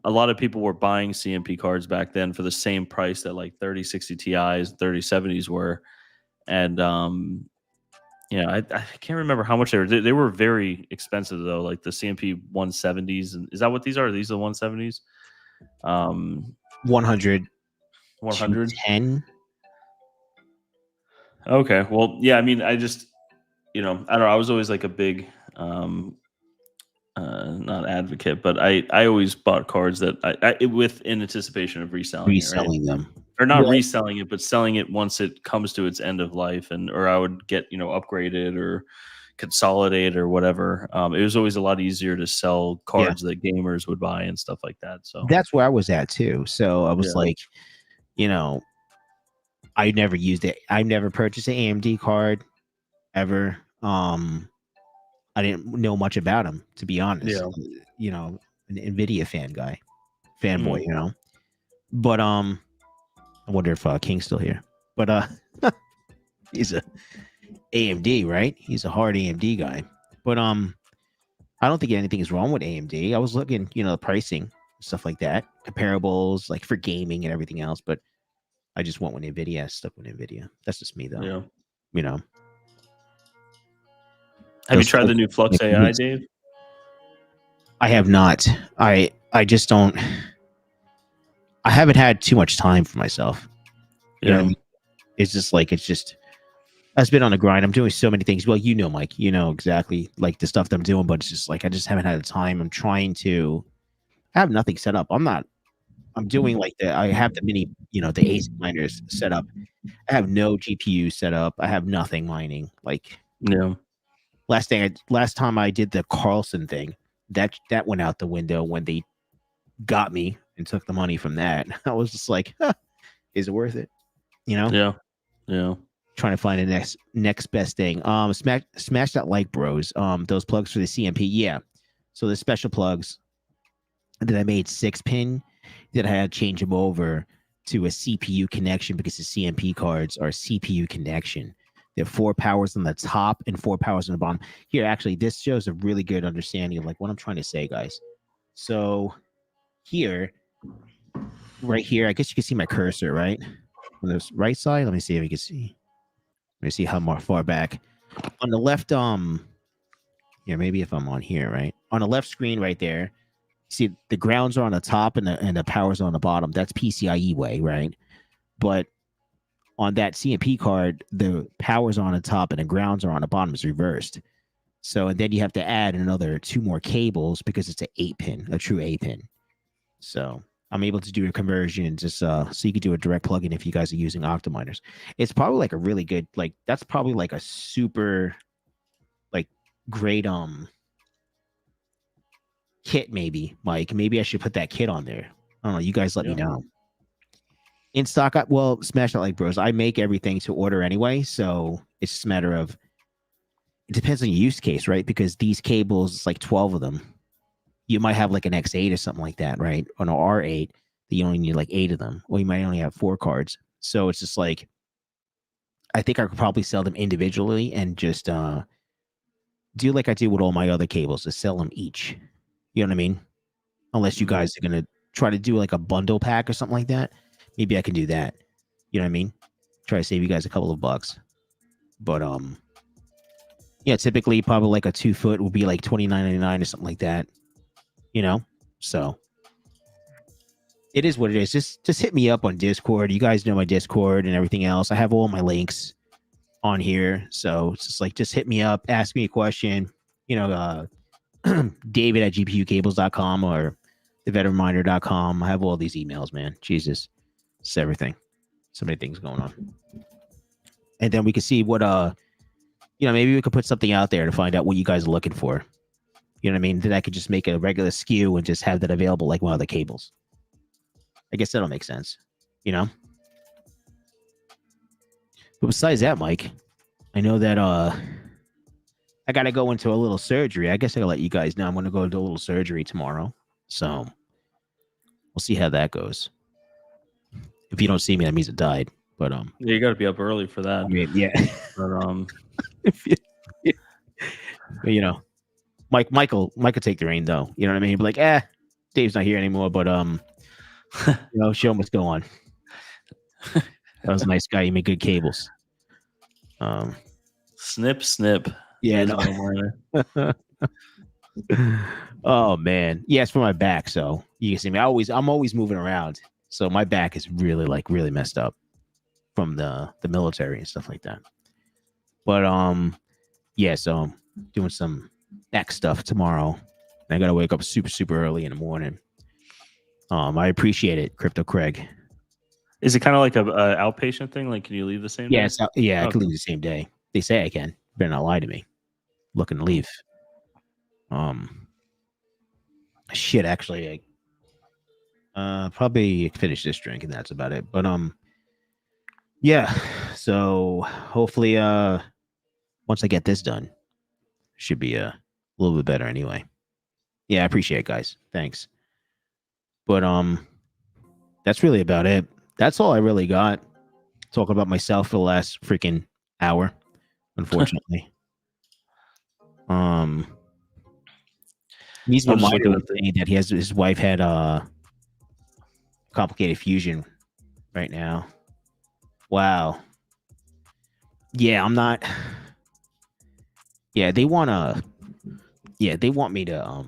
Speaker 2: lot of people were buying CMP cards back then for the same price that like 3060 Ti's, 3070s were, and I can't remember how much they were. They were very expensive though, like the CMP 170s. And is that what these are? Are these the 170s?
Speaker 1: 100
Speaker 2: 100.
Speaker 1: 10.
Speaker 2: Okay. Well, yeah. I mean, I just, I don't know. I was always like a big, not advocate, but I always bought cards that with in anticipation of reselling it, right?
Speaker 1: Reselling them.
Speaker 2: Or not
Speaker 1: Well,
Speaker 2: reselling it, but selling it once it comes to its end of life, or I would get upgraded or consolidate or whatever. It was always a lot easier to sell
Speaker 1: yeah,
Speaker 2: cards that gamers would buy and stuff like that. So
Speaker 1: that's where I was at too. So I was
Speaker 2: yeah,
Speaker 1: like, you know, I never used it. I never purchased an AMD card ever. I didn't know much about them, to be honest.
Speaker 2: yeah,
Speaker 1: An Nvidia fanboy,
Speaker 2: mm,
Speaker 1: But I wonder if King's still here. But he's a AMD, right? He's a hard AMD guy. But I don't think anything is wrong with AMD. I was looking, the pricing, stuff like that, comparables, like for gaming and everything else. But I just went with Nvidia. I stuck with Nvidia. That's just me, though.
Speaker 2: yeah.
Speaker 1: You know,
Speaker 2: Have you
Speaker 1: those
Speaker 2: tried the new Flux AI, Dave?
Speaker 1: I have not. I just don't. I haven't had too much time for myself. You know what I
Speaker 2: Yeah,
Speaker 1: mean? It's just I've been on the grind. I'm doing so many things. Well, Mike, you know exactly like the stuff that I'm doing, but it's just like I just haven't had the time. I'm trying to I have nothing set up. I'm doing like I have the mini, the ASIC miners set up. I have no GPU set up. I have nothing mining. Like
Speaker 2: yeah,
Speaker 1: last time I did the Carlson thing, that went out the window when they got me and took the money from that. I was just like, huh, is it worth it?
Speaker 2: yeah, yeah.
Speaker 1: Trying to find the next best thing. Smash that like, bros. Those plugs for the CMP, yeah. So the special plugs that I made 6-pin, that I had to change them over to a CPU connection because the CMP cards are CPU connection. There are 4 powers on the top and 4 powers on the bottom. Here, actually, this shows a really good understanding of like what I'm trying to say, guys. So here, right here, I guess you can see my cursor, right? On the right side, let me see if you can see. Let me see how far back. On the left, maybe if I'm on here, right? On the left screen right there, see the grounds are on the top and the powers are on the bottom. That's PCIe way, right? But on that CMP card, the powers are on the top and the grounds are on the bottom. It's reversed. So and then you have to add another 2 more cables because it's an 8-pin, a true 8-pin. So I'm able to do a conversion just so you could do a direct plugin if you guys are using Optiminers. It's probably like a really good, like that's probably like a super like great kit, maybe, Mike. Maybe I should put that kit on there. I don't know. You guys let me know. In stock, Smash That Like Bros. I make everything to order anyway, so it's just a matter of it depends on your use case, right? Because these cables, it's like 12 of them. You might have like an X8 or something like that, right? On an R8, that you only need like 8 of them, or you might only have 4 cards. So it's just like I think I could probably sell them individually and just do like I do with all my other cables, to sell them each. You know what I mean? Unless you guys are gonna try to do like a bundle pack or something like that, maybe I can do that. You know what I mean? Try to save you guys a couple of bucks. But yeah, typically probably like a 2-foot will be like $29.99 or something like that. So it is what it is. Just hit me up on Discord. You guys know my Discord and everything else. I have all my links on here. So it's just like just hit me up, ask me a question. David at gpucables.com or theveteranminer.com. I have all these emails, man. Jesus. It's everything. So many things going on. And then we can see what maybe we could put something out there to find out what you guys are looking for. You know what I mean? Then I could just make a regular SKU and just have that available like one of the cables. I guess that'll make sense. But besides that, Mike, I know that I gotta go into a little surgery. I guess I'll let you guys know I'm gonna go do a little surgery tomorrow. So we'll see how that goes. If you don't see me, that means it died. But
Speaker 2: Yeah, you got to be up early for that.
Speaker 1: I mean, yeah. But, Michael take the reign though. You know what I mean? But like, Dave's not here anymore. But show him what's going on. That was a nice guy. He made good cables.
Speaker 2: Snip, snip.
Speaker 1: Yeah.
Speaker 2: No.
Speaker 1: Oh man, yeah, it's for my back. So you can see me. I'm always moving around. So my back is really messed up from the military and stuff like that. But yeah, so I'm doing some neck stuff tomorrow. And I gotta wake up super early in the morning. I appreciate it, Crypto Craig.
Speaker 2: Is it kind of like a outpatient thing? Like, can you leave the same
Speaker 1: Yeah,
Speaker 2: day?
Speaker 1: yeah, I
Speaker 2: Okay.
Speaker 1: can leave the same day. They say I can. Better not lie to me. Looking to leave. Shit, actually, I probably finish this drink and that's about it. But yeah. So hopefully, once I get this done, should be a little bit better anyway. Yeah, I appreciate it, guys. Thanks. But that's really about it. That's all I really got. Talking about myself for the last freaking hour, unfortunately. He's no
Speaker 2: I'm just
Speaker 1: minor
Speaker 2: looking
Speaker 1: was
Speaker 2: at the.
Speaker 1: saying that his wife had complicated fusion right now. Wow. Yeah, I'm not. Yeah, they want to. Yeah, they want me to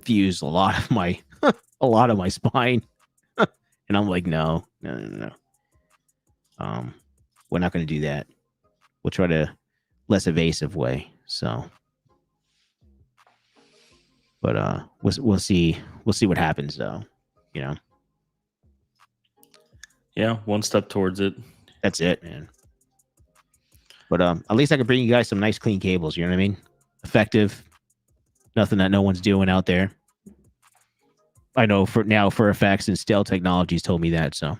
Speaker 1: fuse a lot of my spine, and I'm like, no. We're not going to do that. We'll try to less evasive way. So, but we'll see what happens though. You know,
Speaker 2: Yeah, one step towards it.
Speaker 1: that's it, man. But at least I can bring you guys some nice clean cables. You know what I mean? Effective. Nothing that no one's doing out there. I know for a fact, since Dell Technologies told me that, so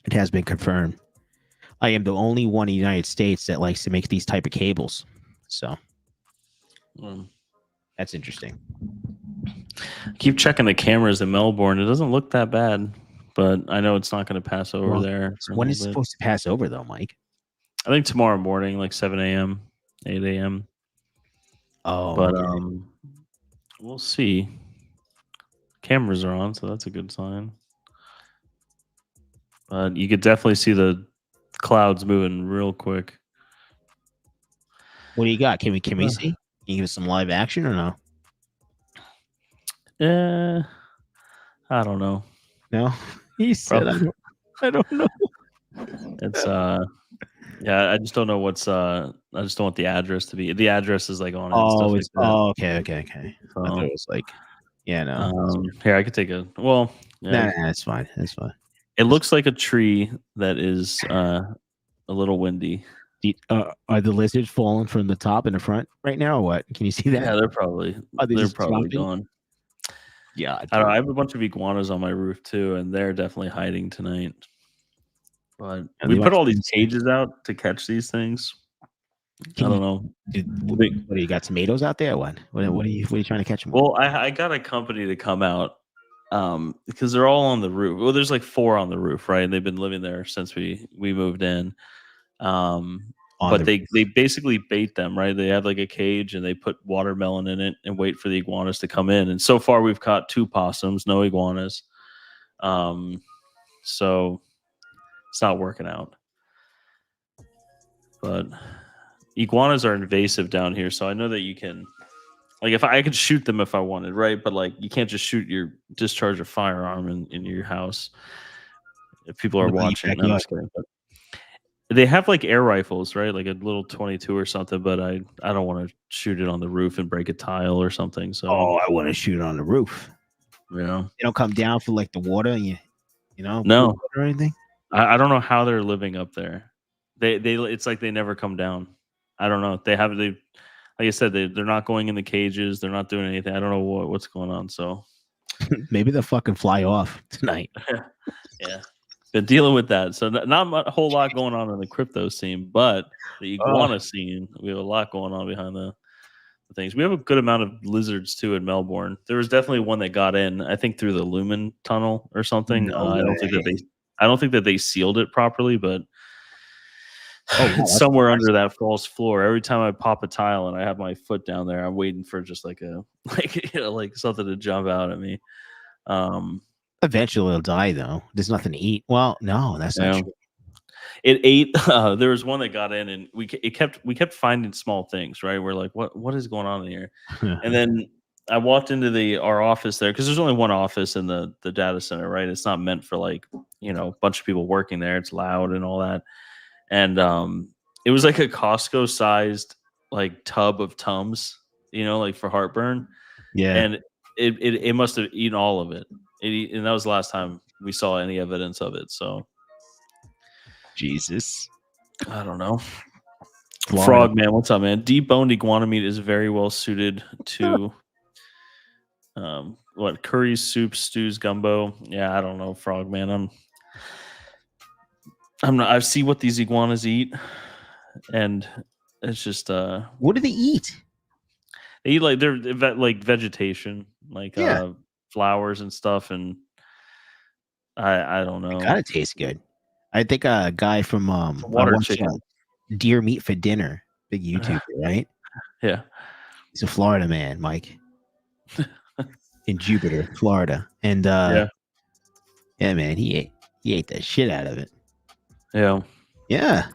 Speaker 1: it has been confirmed. I am the only one in the United States that likes to make these type of cables. So that's interesting.
Speaker 2: Keep checking the cameras in Melbourne. It doesn't look that bad, but I know it's not going to pass over there. For
Speaker 1: When
Speaker 2: a
Speaker 1: is it
Speaker 2: little bit.
Speaker 1: supposed to pass over though, Mike?
Speaker 2: I think tomorrow morning, like 7 a.m., 8 a.m.
Speaker 1: Oh,
Speaker 2: But
Speaker 1: okay.
Speaker 2: we'll see. Cameras are on, so that's a good sign. But you could definitely see the clouds moving real quick.
Speaker 1: What do you got? Can we see? Can you give us some live action or no?
Speaker 2: I don't know.
Speaker 1: No, he said I don't know.
Speaker 2: It's yeah, I just don't know what's I just don't want the address to be. The address is like on it and stuff like that.
Speaker 1: Oh, okay.
Speaker 2: So,
Speaker 1: I thought it was like, yeah, no.
Speaker 2: here I could take a well. Yeah,
Speaker 1: Nah, that's fine. That's fine.
Speaker 2: it looks like a tree that is a little windy.
Speaker 1: Are the lizards falling from the top in the front right now, or what? Can you see that?
Speaker 2: Yeah, they're probably
Speaker 1: Are they just dropping?
Speaker 2: gone.
Speaker 1: Yeah,
Speaker 2: I don't know. I have a bunch of iguanas on my roof too, and they're definitely hiding tonight. But we put all these cages out to catch these things. I don't know.
Speaker 1: What do you got? Tomatoes out there? What are you trying to catch them?
Speaker 2: Well, I got a company to come out because they're all on the roof. Well, there's like 4 on the roof, right? And they've been living there since we moved in. But they basically bait them, right? They have like a cage and they put watermelon in it and wait for the iguanas to come in. And so far we've caught 2 possums, no iguanas. So it's not working out. But iguanas are invasive down here, so I know that you can, like, if I could shoot them if I wanted, right? But like, you can't just discharge a firearm in your house if people are watching. No, I'm just kidding. But they have like air rifles, right? Like a little 22 or something. But I don't want to shoot it on the roof and break a tile or something. So
Speaker 1: I want to shoot it on the roof.
Speaker 2: Yeah,
Speaker 1: they don't come down for like the water, you know,
Speaker 2: no,
Speaker 1: or anything.
Speaker 2: I don't know how they're living up there. They it's like they never come down. I don't know. They like I said, they're not going in the cages. They're not doing anything. I don't know what's going on. So
Speaker 1: maybe they'll fucking fly off tonight.
Speaker 2: Yeah, been dealing with that. So not a whole lot going on in the crypto scene, but the iguana scene, we have a lot going on behind the things. We have a good amount of lizards too in Melbourne. There was definitely one that got in, I think, through the Lumen tunnel or something.
Speaker 1: No
Speaker 2: I don't think that they sealed it properly, but it's
Speaker 1: wow,
Speaker 2: somewhere under that false floor. Every time I pop a tile and I have my foot down there, I'm waiting for just like like something to jump out at me.
Speaker 1: Eventually it'll die though. There's nothing to eat. Well, no, that's not true.
Speaker 2: it ate. There was one that got in, and we kept finding small things. Right, we're like, what is going on in here? And then I walked into our office there because there's only one office in the data center. Right, it's not meant for like a bunch of people working there. It's loud and all that. And it was like a Costco sized like tub of Tums, like for heartburn,
Speaker 1: Yeah.
Speaker 2: and it must have eaten all of it. And that was the last time we saw any evidence of it. So
Speaker 1: Jesus.
Speaker 2: I don't know.
Speaker 1: Florida.
Speaker 2: Frog man, what's up, man? Deboned iguana meat is very well suited to what curries, soups, stews, gumbo. Yeah, I don't know, Frog man. I'm not. I see what these iguanas eat, and it's just
Speaker 1: What do they eat?
Speaker 2: they eat like like vegetation, like
Speaker 1: Yeah.
Speaker 2: flowers and stuff, and I don't
Speaker 1: It
Speaker 2: know.
Speaker 1: kind of tastes good. I think a guy from I
Speaker 2: Water
Speaker 1: watched
Speaker 2: chicken.
Speaker 1: Deer Meat for Dinner, big YouTuber, right?
Speaker 2: Yeah.
Speaker 1: He's a Florida man, Mike, in Jupiter, Florida, and
Speaker 2: Yeah.
Speaker 1: yeah, man, he ate the shit out of it.
Speaker 2: Yeah.
Speaker 1: Yeah,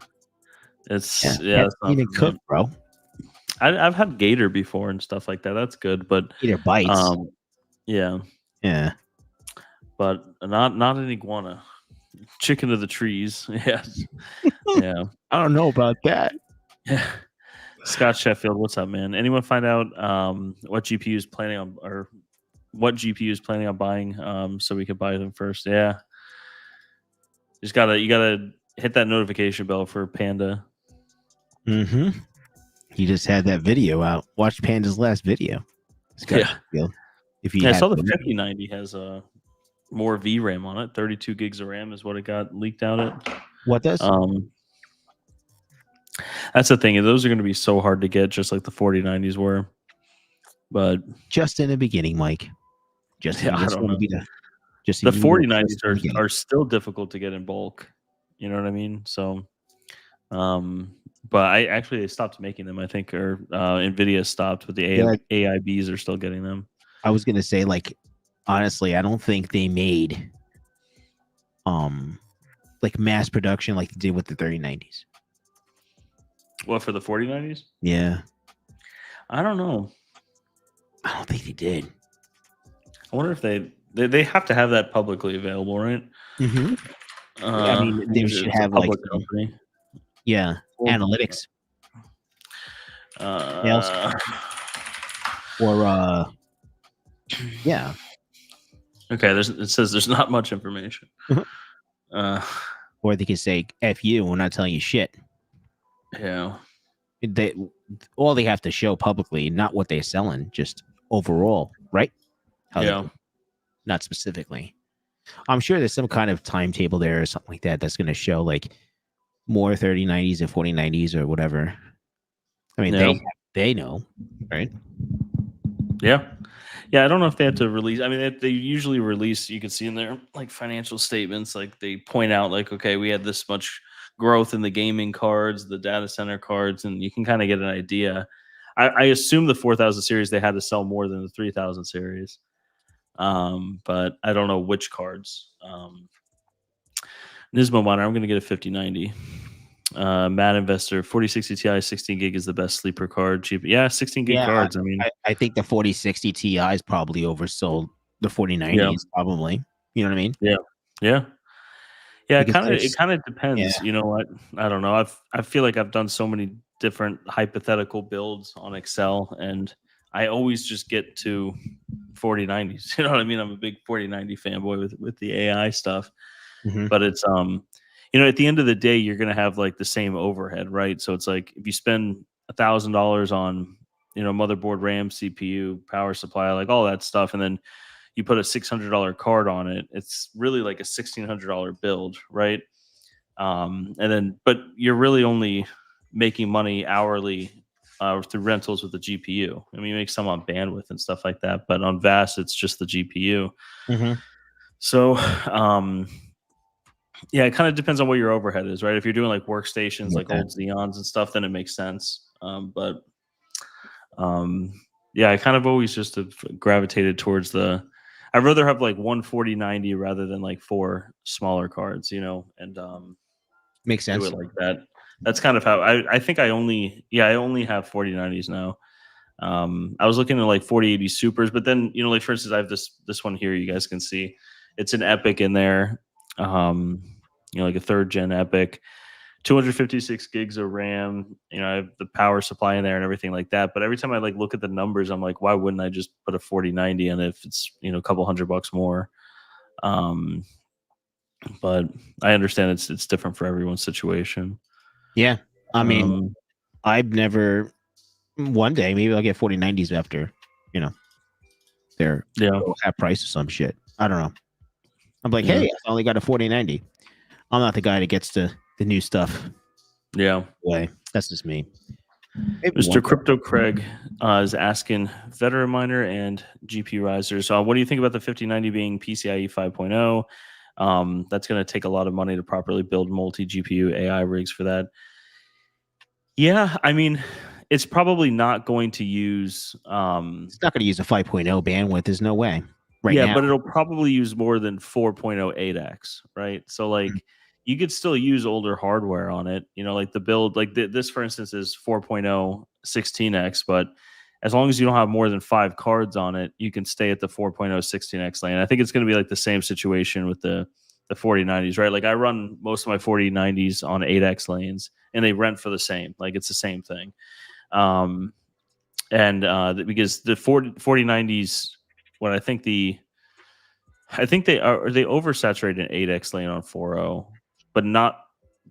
Speaker 2: It's
Speaker 1: yeah,
Speaker 2: it's not
Speaker 1: even
Speaker 2: for me.
Speaker 1: cooked, bro.
Speaker 2: I've had gator before and stuff like that. That's good, but
Speaker 1: Gator bites.
Speaker 2: Yeah,
Speaker 1: Yeah,
Speaker 2: but not an iguana. Chicken of the trees. Yes. Yeah.
Speaker 1: I don't know about that.
Speaker 2: Yeah. Scott Sheffield, what's up, man? Anyone find out what GPU is planning on, or what GPU is planning on buying, so we could buy them first? Yeah. You gotta hit that notification bell for Panda.
Speaker 1: Mm-hmm. He just had that video out. Watch Panda's last video.
Speaker 2: Yeah.
Speaker 1: If you
Speaker 2: I saw the 5090 has more VRAM on it. 32 gigs of RAM is what it got leaked out at.
Speaker 1: What does?
Speaker 2: That's the thing. Those are going to be so hard to get, just like the 4090s were. But
Speaker 1: just in the beginning, Mike.
Speaker 2: I don't know.
Speaker 1: The
Speaker 2: 4090s are still difficult to get in bulk. You know what I mean? So, but they stopped making them. I think, or Nvidia stopped, but the AIBs are still getting them.
Speaker 1: I was gonna say, like, honestly, I don't think they made like mass production like they did with the 3090s.
Speaker 2: What, for the 4090s?
Speaker 1: Yeah.
Speaker 2: I don't know.
Speaker 1: I don't think they did.
Speaker 2: I wonder if they have to have that publicly available, right?
Speaker 1: Mm-hmm. I mean, they should have like
Speaker 2: company.
Speaker 1: Yeah, analytics. Or yeah.
Speaker 2: Okay, it says there's not much information.
Speaker 1: Or they could say, F you, we're not telling you shit.
Speaker 2: Yeah.
Speaker 1: All they have to show publicly, not what they're selling, just overall, right? Not specifically. I'm sure there's some kind of timetable there or something like that that's going to show like more 3090s and 4090s or whatever. I mean, they know, right?
Speaker 2: Yeah. Yeah, I don't know if they have to release. I mean, they usually release, you can see in their like financial statements, like they point out like, okay, we had this much growth in the gaming cards, the data center cards, and you can kind of get an idea. I assume the 4000 series, they had to sell more than the 3000 series. But I don't know which cards. Nismo Miner, I'm going to get a 5090. Mad Investor, 4060 Ti 16 gig is the best sleeper card. Cheap. Yeah, 16 gig cards. I mean,
Speaker 1: I think the 4060 Ti is probably oversold the 4090s, probably. You know what I mean?
Speaker 2: Yeah. Yeah. Yeah, it kind of depends.
Speaker 1: Yeah.
Speaker 2: You know what? I don't know. I feel like I've done so many different hypothetical builds on Excel, and I always just get to 4090s. You know what I mean? I'm a big 4090 fanboy with the AI stuff.
Speaker 1: Mm-hmm.
Speaker 2: But it's at the end of the day, you're gonna have like the same overhead, right? So it's like if you spend $1,000 on motherboard, RAM, CPU, power supply, like all that stuff, and then you put a $600 card on it, it's really like a $1,600 build, right? But you're really only making money hourly through rentals with the GPU. I mean, you make some on bandwidth and stuff like that, but on VAS, it's just the GPU.
Speaker 1: Mm-hmm.
Speaker 2: So, yeah, it kind of depends on what your overhead is, right? If you're doing like workstations, like old Xeons and stuff, then it makes sense. Yeah, I kind of always just have gravitated towards I'd rather have like one 4090 rather than like 4 smaller cards, and
Speaker 1: Makes
Speaker 2: do
Speaker 1: sense.
Speaker 2: it like that. That's kind of how I think I only have 4090s now. I was looking at like 4080 supers, but then like for instance, I have this one here. You guys can see it's an Epic in there. Like a 3rd gen Epic, 256 gigs of RAM. I have the power supply in there and everything like that. But every time I like look at the numbers, I'm like, why wouldn't I just put a 4090 in if it's a couple $100 more? But I understand it's different for everyone's situation.
Speaker 1: Yeah, I mean, I've never. One day, maybe I'll get 4090s after, they're half price or some shit. I don't know. I'm like, hey, I only got a 4090. I'm not the guy that gets the new stuff.
Speaker 2: Yeah.
Speaker 1: Way. That's just me. Maybe
Speaker 2: Mr. Crypto Craig is asking Veteran Miner and GPURisers. What do you think about the 5090 being PCIe 5.0? That's going to take a lot of money to properly build multi-GPU AI rigs for that. Yeah, I mean, it's probably not going to use.
Speaker 1: It's not going to use a 5.0 bandwidth. There's no way. Right now.
Speaker 2: But it'll probably use more than 4.0 8x, right? So like you could still use older hardware on it. Like the build, like this for instance is 4.0 16x, but as long as you don't have more than 5 cards on it, you can stay at the 4.0 16x lane. I think it's going to be like the same situation with the 4090s, right? Like I run most of my 4090s on 8x lanes, and they rent for the same. Like it's the same thing. Because the 4090s, what I think they oversaturated an 8x lane on 4.0, but not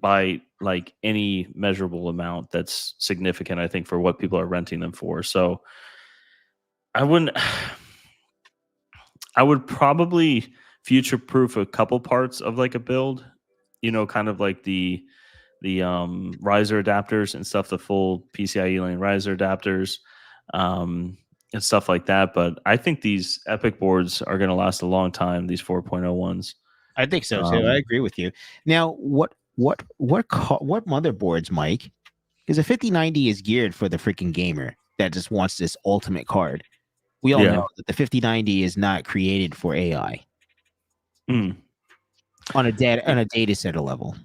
Speaker 2: by like any measurable amount that's significant, I think, for what people are renting them for. So I would probably future proof a couple parts of like a build, kind of like the riser adapters and stuff, the full PCIe lane riser adapters, and stuff like that. But I think these Epic boards are going to last a long time, these 4.0 ones.
Speaker 1: I think so too. I agree with you. Now, what motherboards, Mike? Because a 5090 is geared for the freaking gamer that just wants this ultimate card. We all know that the 5090 is not created for AI on a data center level.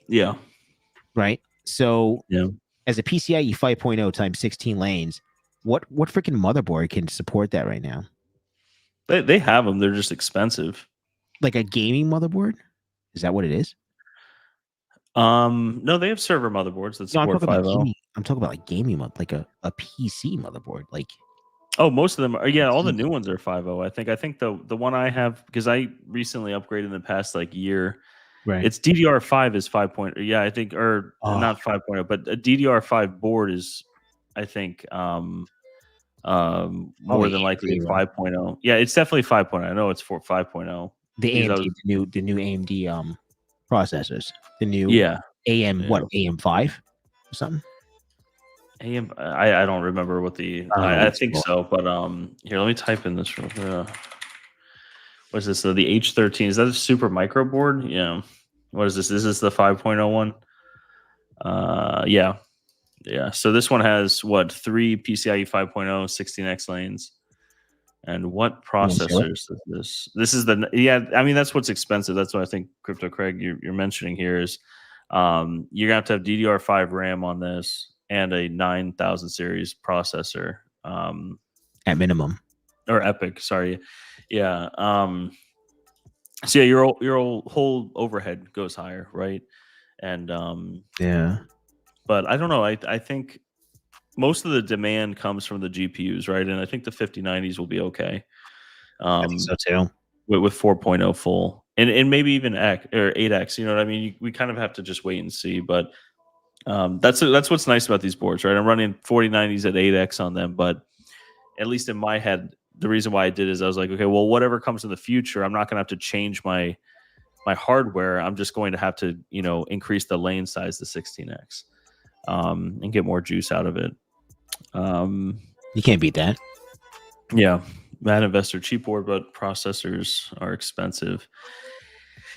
Speaker 2: Yeah.
Speaker 1: Right. So as a PCIe 5.0 times 16 lanes, what freaking motherboard can support that right now?
Speaker 2: They have them. They're just expensive.
Speaker 1: Like a gaming motherboard? Is that what it is?
Speaker 2: No, they have server motherboards that support 5.0.
Speaker 1: I'm talking about like gaming, like a PC motherboard. Like,
Speaker 2: most of them are. Yeah, all the new ones are 5.0. I think the one I have, because I recently upgraded in the past like year.
Speaker 1: Right.
Speaker 2: It's DDR5 is 5.0. Yeah, I think, or not 5.0, but a DDR5 board is, I think, more than likely 5.0. Yeah, it's definitely 5.0. I know it's for 5.0.
Speaker 1: The AMD, the new AMD processors, the new AM5 or something.
Speaker 2: I don't remember what the I think so, but here, let me type in this real quick. What's this? The H13, is that a super micro board? Yeah. What is this? This is the 5.0 one. Yeah. So this one has 3 PCIe 5.0 16x lanes. And what processors is this? This is I mean, that's what's expensive. That's what I think, Crypto Craig, you're mentioning here is you're gonna have to have DDR5 RAM on this and a 9000 series processor.
Speaker 1: At minimum.
Speaker 2: Or Epic, sorry. Yeah. So yeah, your whole overhead goes higher, right? And but I don't know. I think most of the demand comes from the GPUs, right? And I think the 5090s will be okay.
Speaker 1: I think so too.
Speaker 2: With 4.0 full, and maybe even 8x. You know what I mean? We kind of have to just wait and see. But that's what's nice about these boards, right? I'm running 4090s at 8x on them, but at least in my head, the reason why I did is I was like, okay, well, whatever comes in the future, I'm not going to have to change my hardware. I'm just going to have to, increase the lane size to 16x, and get more juice out of it.
Speaker 1: You can't beat that.
Speaker 2: Yeah, Mad Investor, cheap board, but processors are expensive.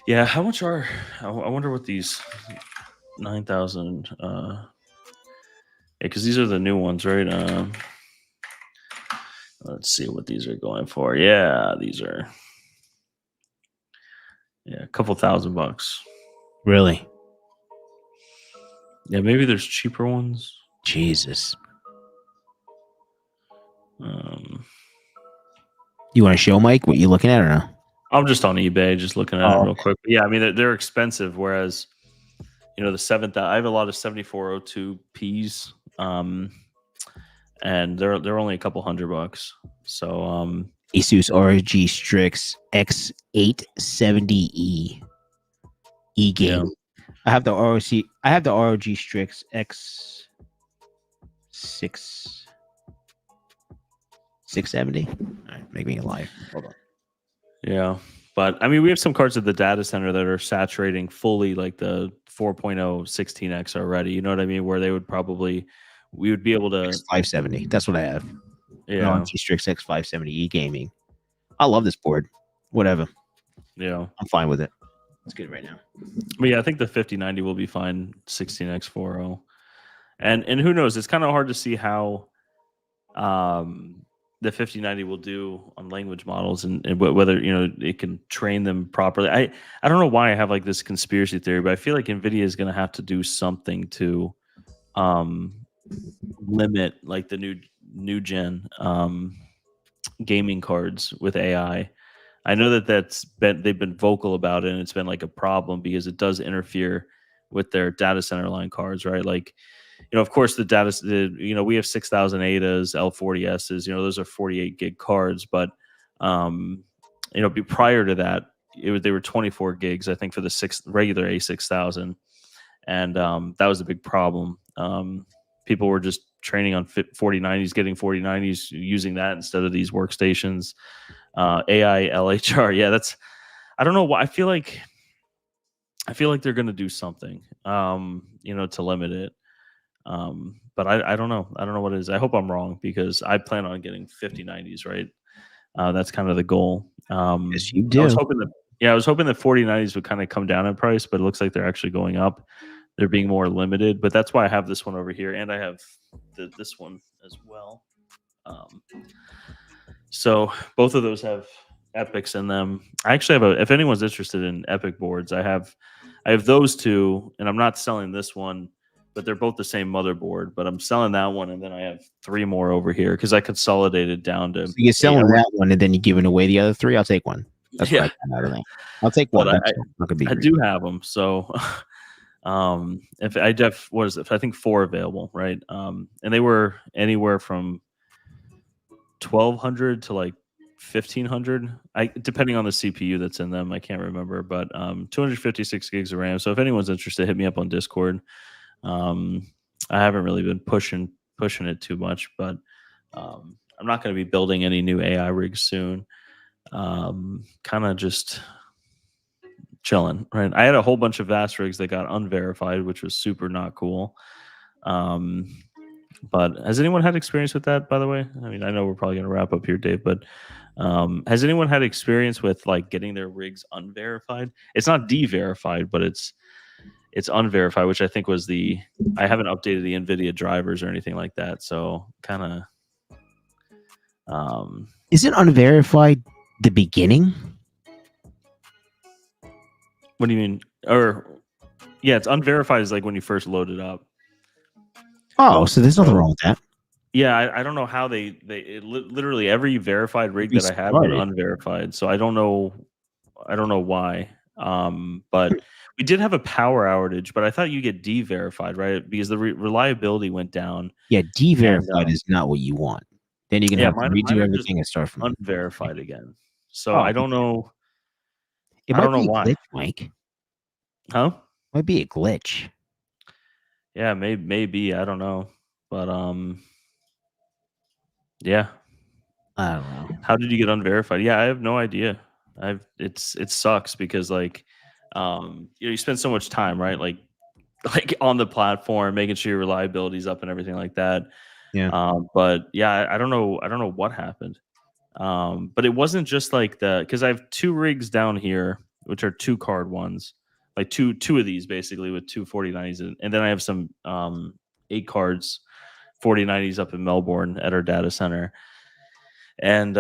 Speaker 2: Yeah, how much are? I wonder what these 9,000. Because these are the new ones, right? Let's see what these are going for. Yeah, these are. Yeah, a couple $1,000.
Speaker 1: Really?
Speaker 2: Yeah, maybe there's cheaper ones.
Speaker 1: Jesus. You want to show Mike what you're looking at or no?
Speaker 2: I'm just on eBay, just looking at it real quick. But yeah, I mean they're expensive. Whereas, the 7th, I have a lot of 7402Ps, and they're only a couple $100. So
Speaker 1: Asus ROG Strix X870E game.
Speaker 2: Yeah.
Speaker 1: I have the ROG Strix X670. All right, make me a liar. Hold on.
Speaker 2: Yeah. But I mean, we have some cards at the data center that are saturating fully like the 4.0 16X already. You know what I mean? Where we would be able to
Speaker 1: X570. That's what I have.
Speaker 2: Yeah.
Speaker 1: ROG Strix X570E gaming. I love this board. Whatever.
Speaker 2: Yeah.
Speaker 1: I'm fine with it. Let's get it right now.
Speaker 2: But yeah, I think the 5090 will be fine. 16X40. And who knows? It's kind of hard to see how the 5090 will do on language models and whether it can train them properly. I don't know why I have like this conspiracy theory, but I feel like NVIDIA is going to have to do something to limit like the new gen gaming cards with AI. I know they've been vocal about it, and it's been like a problem because it does interfere with their data center line cards, right? Like, of course, we have 6000 ADAs, L40Ss, those are 48 gig cards, but prior to that, they were 24 gigs, I think, for the regular A6000, and that was a big problem. People were just training on 4090s, getting 4090s, using that instead of these workstations. AI LHR, yeah, I don't know why. I feel like they're going to do something, to limit it. But I don't know. I don't know what it is. I hope I'm wrong because I plan on getting 5090s, right? That's kind of the goal.
Speaker 1: Yes, you do.
Speaker 2: I was hoping that 4090s would kind of come down in price, but it looks like they're actually going up. They're being more limited, but that's why I have this one over here, and I have this one as well. So both of those have epics in them. I actually have if anyone's interested in epic boards, I have those two, and I'm not selling this one, but they're both the same motherboard, but I'm selling that one, and then I have 3 more over here because I consolidated down to.
Speaker 1: So you're selling that one, and then you're giving away the other 3. I'll take one. That's what I got out of that. I'll take one.
Speaker 2: I do have them, so if I have I think 4 available, right? And they were anywhere from 1200 to like 1500, depending on the CPU that's in them. I can't remember, but 256 gigs of RAM. So if anyone's interested, hit me up on Discord. I haven't really been pushing it too much, but I'm not going to be building any new AI rigs soon. Kind of just chilling, right? I had a whole bunch of VAST rigs that got unverified, which was super not cool. But has anyone had experience with that, by the way? I mean, I know we're probably going to wrap up here, Dave, but has anyone had experience with like getting their rigs unverified? It's not de-verified, but it's unverified, which I think was I haven't updated the NVIDIA drivers or anything like that. So kind of.
Speaker 1: Isn't unverified the beginning?
Speaker 2: What do you mean? Or yeah, it's unverified is like when you first load it up.
Speaker 1: Oh, so there's nothing wrong with that.
Speaker 2: Yeah, I don't know how literally every verified rig that I have is unverified. So I don't know why. But we did have a power outage, but I thought you get de-verified, right? Because the reliability went down.
Speaker 1: Yeah, de-verified is not what you want. Then you're gonna have to redo everything and start from
Speaker 2: unverified again. So I don't know.
Speaker 1: It might be a glitch, Mike.
Speaker 2: Huh?
Speaker 1: Might be a glitch.
Speaker 2: Yeah, maybe. I don't know. But yeah.
Speaker 1: I don't know.
Speaker 2: How did you get unverified? Yeah, I have no idea. It sucks because like you spend so much time, right? Like on the platform, making sure your reliability is up and everything like that.
Speaker 1: Yeah.
Speaker 2: But yeah, I don't know what happened. But it wasn't just like because I have 2 rigs down here, which are 2 card ones, like two of these basically with 2 4090s, and then I have some 8 cards 4090s up in Melbourne at our data center. And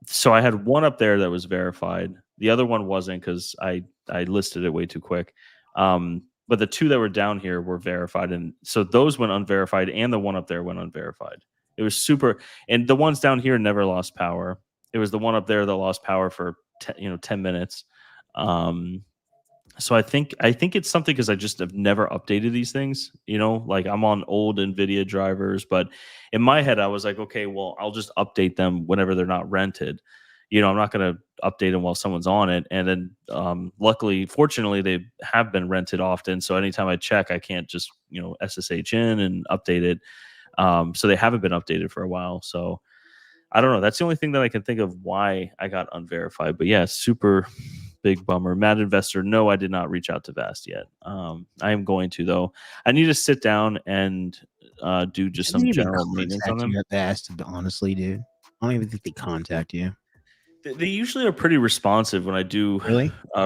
Speaker 2: so I had one up there that was verified. The other one wasn't because I listed it way too quick. but the 2 that were down here were verified, and so those went unverified, and the one up there went unverified. It was super, and the ones down here never lost power. It was the one up there that lost power for 10 minutes. So I think it's something because I just have never updated these things. Like I'm on old NVIDIA drivers, but in my head I was like, okay, well I'll just update them whenever they're not rented. I'm not going to update them while someone's on it. And then fortunately, they have been rented often. So anytime I check, I can't just SSH in and update it. So they haven't been updated for a while. So I don't know. That's the only thing that I can think of why I got unverified. But yeah, super big bummer. Mad Investor, no, I did not reach out to Vast yet. I am going to, though. I need to sit down and do just some general maintenance on them.
Speaker 1: Vast, honestly, dude. I don't even think they contact you.
Speaker 2: They usually are pretty responsive when I do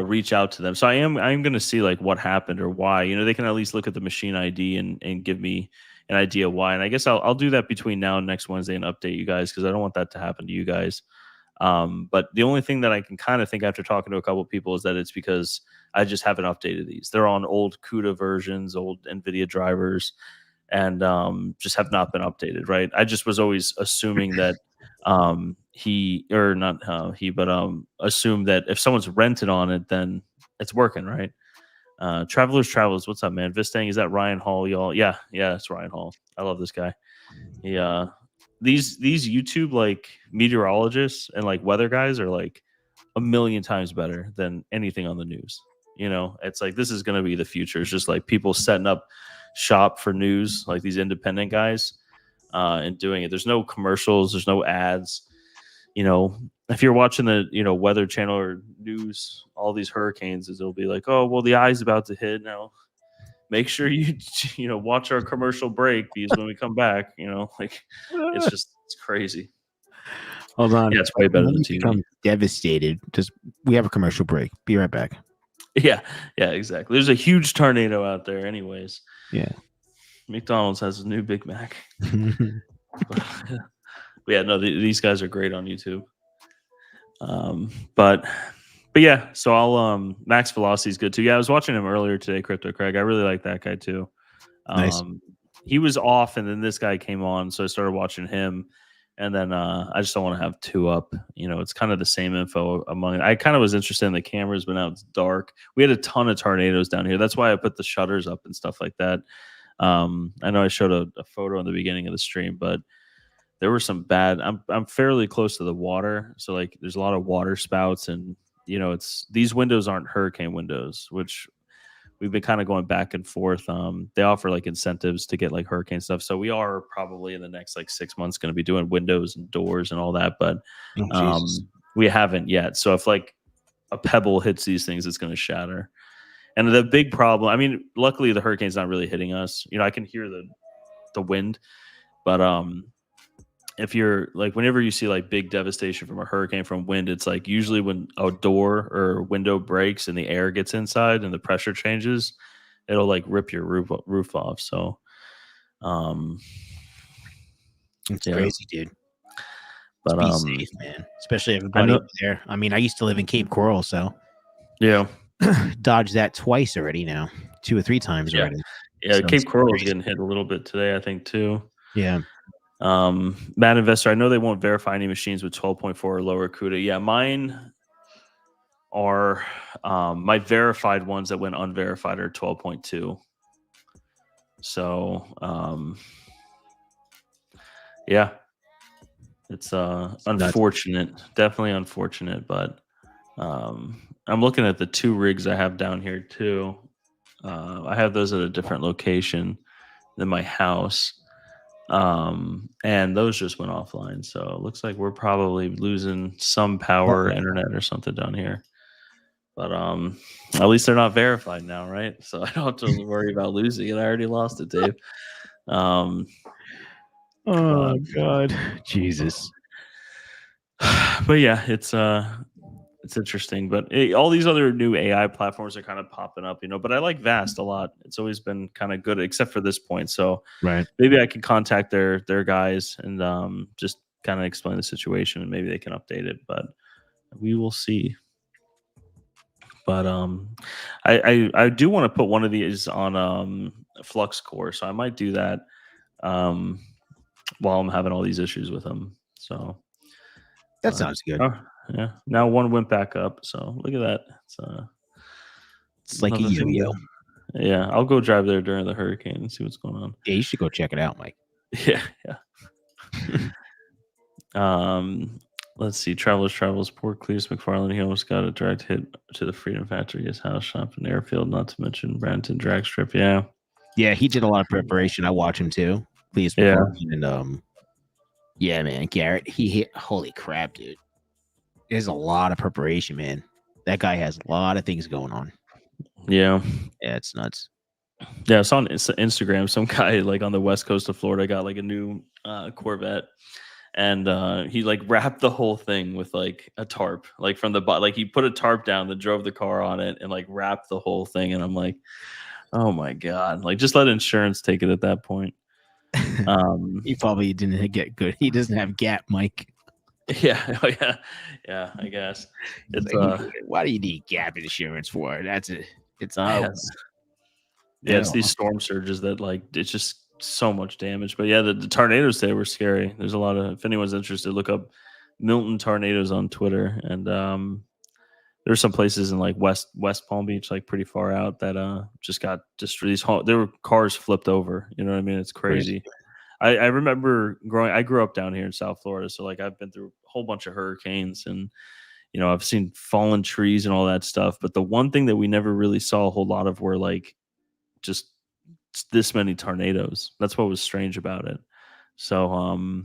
Speaker 2: reach out to them. So I'm going to see like what happened or why. They can at least look at the machine ID and give me an idea why. And I guess I'll do that between now and next Wednesday and update you guys because I don't want that to happen to you guys. But the only thing that I can kind of think after talking to a couple of people is that it's because I just haven't updated these. They're on old CUDA versions, old NVIDIA drivers, and just have not been updated, right? I just was always assuming that assume that if someone's rented on it, then it's working, right? Travelers, what's up, man? Vistang, is that Ryan Hall, y'all? Yeah, it's Ryan Hall. I love this guy. These YouTube like meteorologists and like weather guys are like a million times better than anything on the news. It's like this is going to be the future. It's just like people setting up shop for news, like these independent guys, and doing it. There's no commercials. There's no ads. If you're watching the Weather Channel or news, all these hurricanes, it'll be like, oh well, the eye's about to hit now. Make sure you watch our commercial break because when we come back, like it's crazy.
Speaker 1: Hold on.
Speaker 2: Yeah, it's way better than TV.
Speaker 1: Become devastated. We have a commercial break. Be right back.
Speaker 2: Yeah, exactly. There's a huge tornado out there, anyways.
Speaker 1: Yeah.
Speaker 2: McDonald's has a new Big Mac. Yeah, no, these guys are great on YouTube. But yeah, so I'll Max Velocity is good too. Yeah, I was watching him earlier today, Crypto Craig. I really like that guy too.
Speaker 1: Nice.
Speaker 2: He was off, and then this guy came on, so I started watching him. And then I just don't want to have 2 up. It's kind of the same info among. I kind of was interested in the cameras, but now it's dark. We had a ton of tornadoes down here. That's why I put the shutters up and stuff like that. I know I showed a photo in the beginning of the stream, but there were some bad. I'm fairly close to the water, so like there's a lot of water spouts, and it's these windows aren't hurricane windows, which we've been kind of going back and forth. They offer like incentives to get like hurricane stuff, so we are probably in the next like 6 months going to be doing windows and doors and all that, but we haven't yet. So if like a pebble hits these things, it's going to shatter. And the big problem, I mean, luckily the hurricane's not really hitting us. I can hear the wind, but if you're like, whenever you see like big devastation from a hurricane from wind, it's like usually when a door or window breaks and the air gets inside and the pressure changes, it'll like rip your roof off. So,
Speaker 1: it's crazy, dude.
Speaker 2: But
Speaker 1: be safe, man. Especially everybody over there. I mean, I used to live in Cape Coral, so
Speaker 2: yeah,
Speaker 1: dodged that twice already now, 2 or 3 times already.
Speaker 2: Yeah, so Cape Coral is getting hit a little bit today, I think, too.
Speaker 1: Yeah.
Speaker 2: Mad Investor, I know they won't verify any machines with 12.4 or lower CUDA. Yeah, mine are my verified ones that went unverified are 12.2. So yeah, it's unfortunate, definitely unfortunate, but I'm looking at the 2 rigs I have down here too. I have those at a different location than my house. And those just went offline, so it looks like we're probably losing some power, internet or something down here. But at least they're not verified now, right? So I don't have to worry about losing it. I already lost it, Dave.
Speaker 1: Oh God, Jesus.
Speaker 2: But yeah, it's interesting. But all these other new AI platforms are kind of popping up, but I like Vast a lot. It's always been kind of good, except for this point. So maybe I can contact their guys and just kind of explain the situation, and maybe they can update it. But we will see. But I do want to put one of these on Flux Core, so I might do that while I'm having all these issues with them. So
Speaker 1: That sounds good.
Speaker 2: yeah. Now one went back up, so look at that.
Speaker 1: It's like a
Speaker 2: nothing seemed
Speaker 1: yo-yo.
Speaker 2: to- Yeah, I'll go drive there during the hurricane and see what's going on.
Speaker 1: Yeah, you should go check it out, Mike.
Speaker 2: Yeah. Let's see. Travels. Poor Cletus McFarland. He almost got a direct hit to the Freedom Factory, his house, shop, and airfield. Not to mention Branton drag strip. Yeah.
Speaker 1: Yeah, he did a lot of preparation. I watch him too. Please,
Speaker 2: Yeah.
Speaker 1: and yeah, man, Garrett, he hit. Holy crap, dude! There's a lot of preparation, man. That guy has a lot of things going on.
Speaker 2: Yeah.
Speaker 1: Yeah, it's nuts.
Speaker 2: Yeah, I saw on Instagram some guy like on the west coast of Florida got like a new Corvette, and he like wrapped the whole thing with like a tarp, like from the like he put a tarp down that drove the car on it and like wrapped the whole thing. And I'm like, oh my god, like just let insurance take it at that point.
Speaker 1: He probably didn't get good. He doesn't have gap, Mike.
Speaker 2: Yeah, yeah. I guess it's
Speaker 1: why do you need gap insurance for? That's it. It's
Speaker 2: yeah, it's these storm surges that like it's just so much damage. But yeah, the tornadoes today were scary. There's a lot of, if anyone's interested, look up Milton tornadoes on Twitter, and there's some places in like West Palm Beach, like pretty far out, that just got destroyed. There were cars flipped over. You know what I mean? It's crazy. I remember I grew up down here in South Florida, so like I've been through a whole bunch of hurricanes, and you know I've seen fallen trees and all that stuff. But the one thing that we never really saw a whole lot of were like just this many tornadoes. That's what was strange about it. So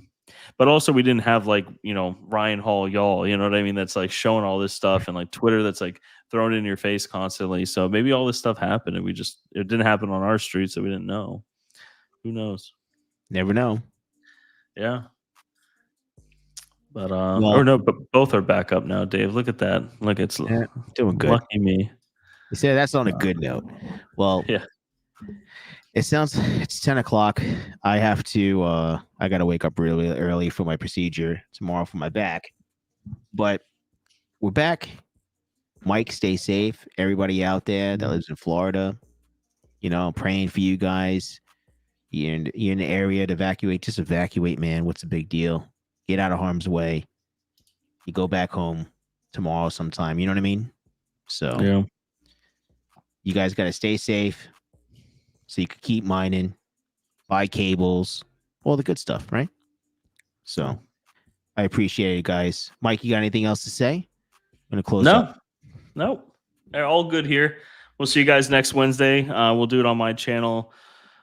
Speaker 2: but also we didn't have like, you know, Ryan Hall y'all, you know what I mean, that's like showing all this stuff, and like Twitter that's like thrown in your face constantly. So maybe all this stuff happened and it didn't happen on our streets, so we didn't know. Who knows?
Speaker 1: Never know.
Speaker 2: Yeah. But or no, but both are back up now, Dave. Look at that. Look, it's
Speaker 1: doing good.
Speaker 2: Lucky me.
Speaker 1: You said that's on a good note. Well,
Speaker 2: yeah.
Speaker 1: It's 10 o'clock. I have to I gotta wake up really early for my procedure tomorrow for my back. But we're back. Mike, stay safe. Everybody out there that lives in Florida, you know, I'm praying for you guys. You're in the area to evacuate. Just evacuate, man. What's the big deal? Get out of harm's way. You go back home tomorrow sometime. You know what I mean? So
Speaker 2: yeah.
Speaker 1: You guys got to stay safe so you can keep mining, buy cables, all the good stuff, right? So I appreciate it, guys. Mike, you got anything else to say? I'm going to close up.
Speaker 2: No. They're all good here. We'll see you guys next Wednesday. We'll do it on my channel.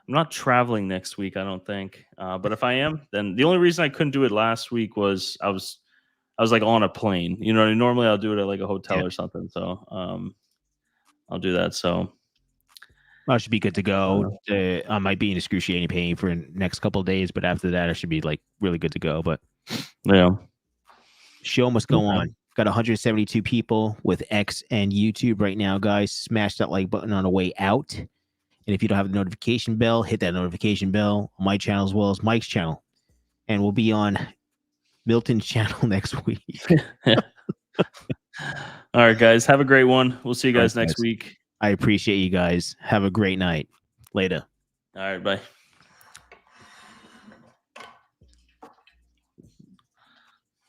Speaker 2: I'm not traveling next week, I don't think. But if I am, then the only reason I couldn't do it last week was I was like on a plane. You know, normally I'll do it at like a hotel or something. So I'll do that. So
Speaker 1: I should be good to go. I might be in excruciating pain for the next couple of days, but after that, I should be like really good to go. But
Speaker 2: yeah,
Speaker 1: show must go on. Got 172 people with X and YouTube right now, guys. Smash that like button on the way out. And if you don't have the notification bell, hit that notification bell on my channel as well as Mike's channel. And we'll be on Milton's channel next week.
Speaker 2: All right, guys. Have a great one. We'll see you guys next week.
Speaker 1: I appreciate you guys. Have a great night. Later.
Speaker 2: All right, bye.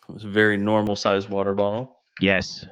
Speaker 2: It was a very normal sized water bottle.
Speaker 1: Yes.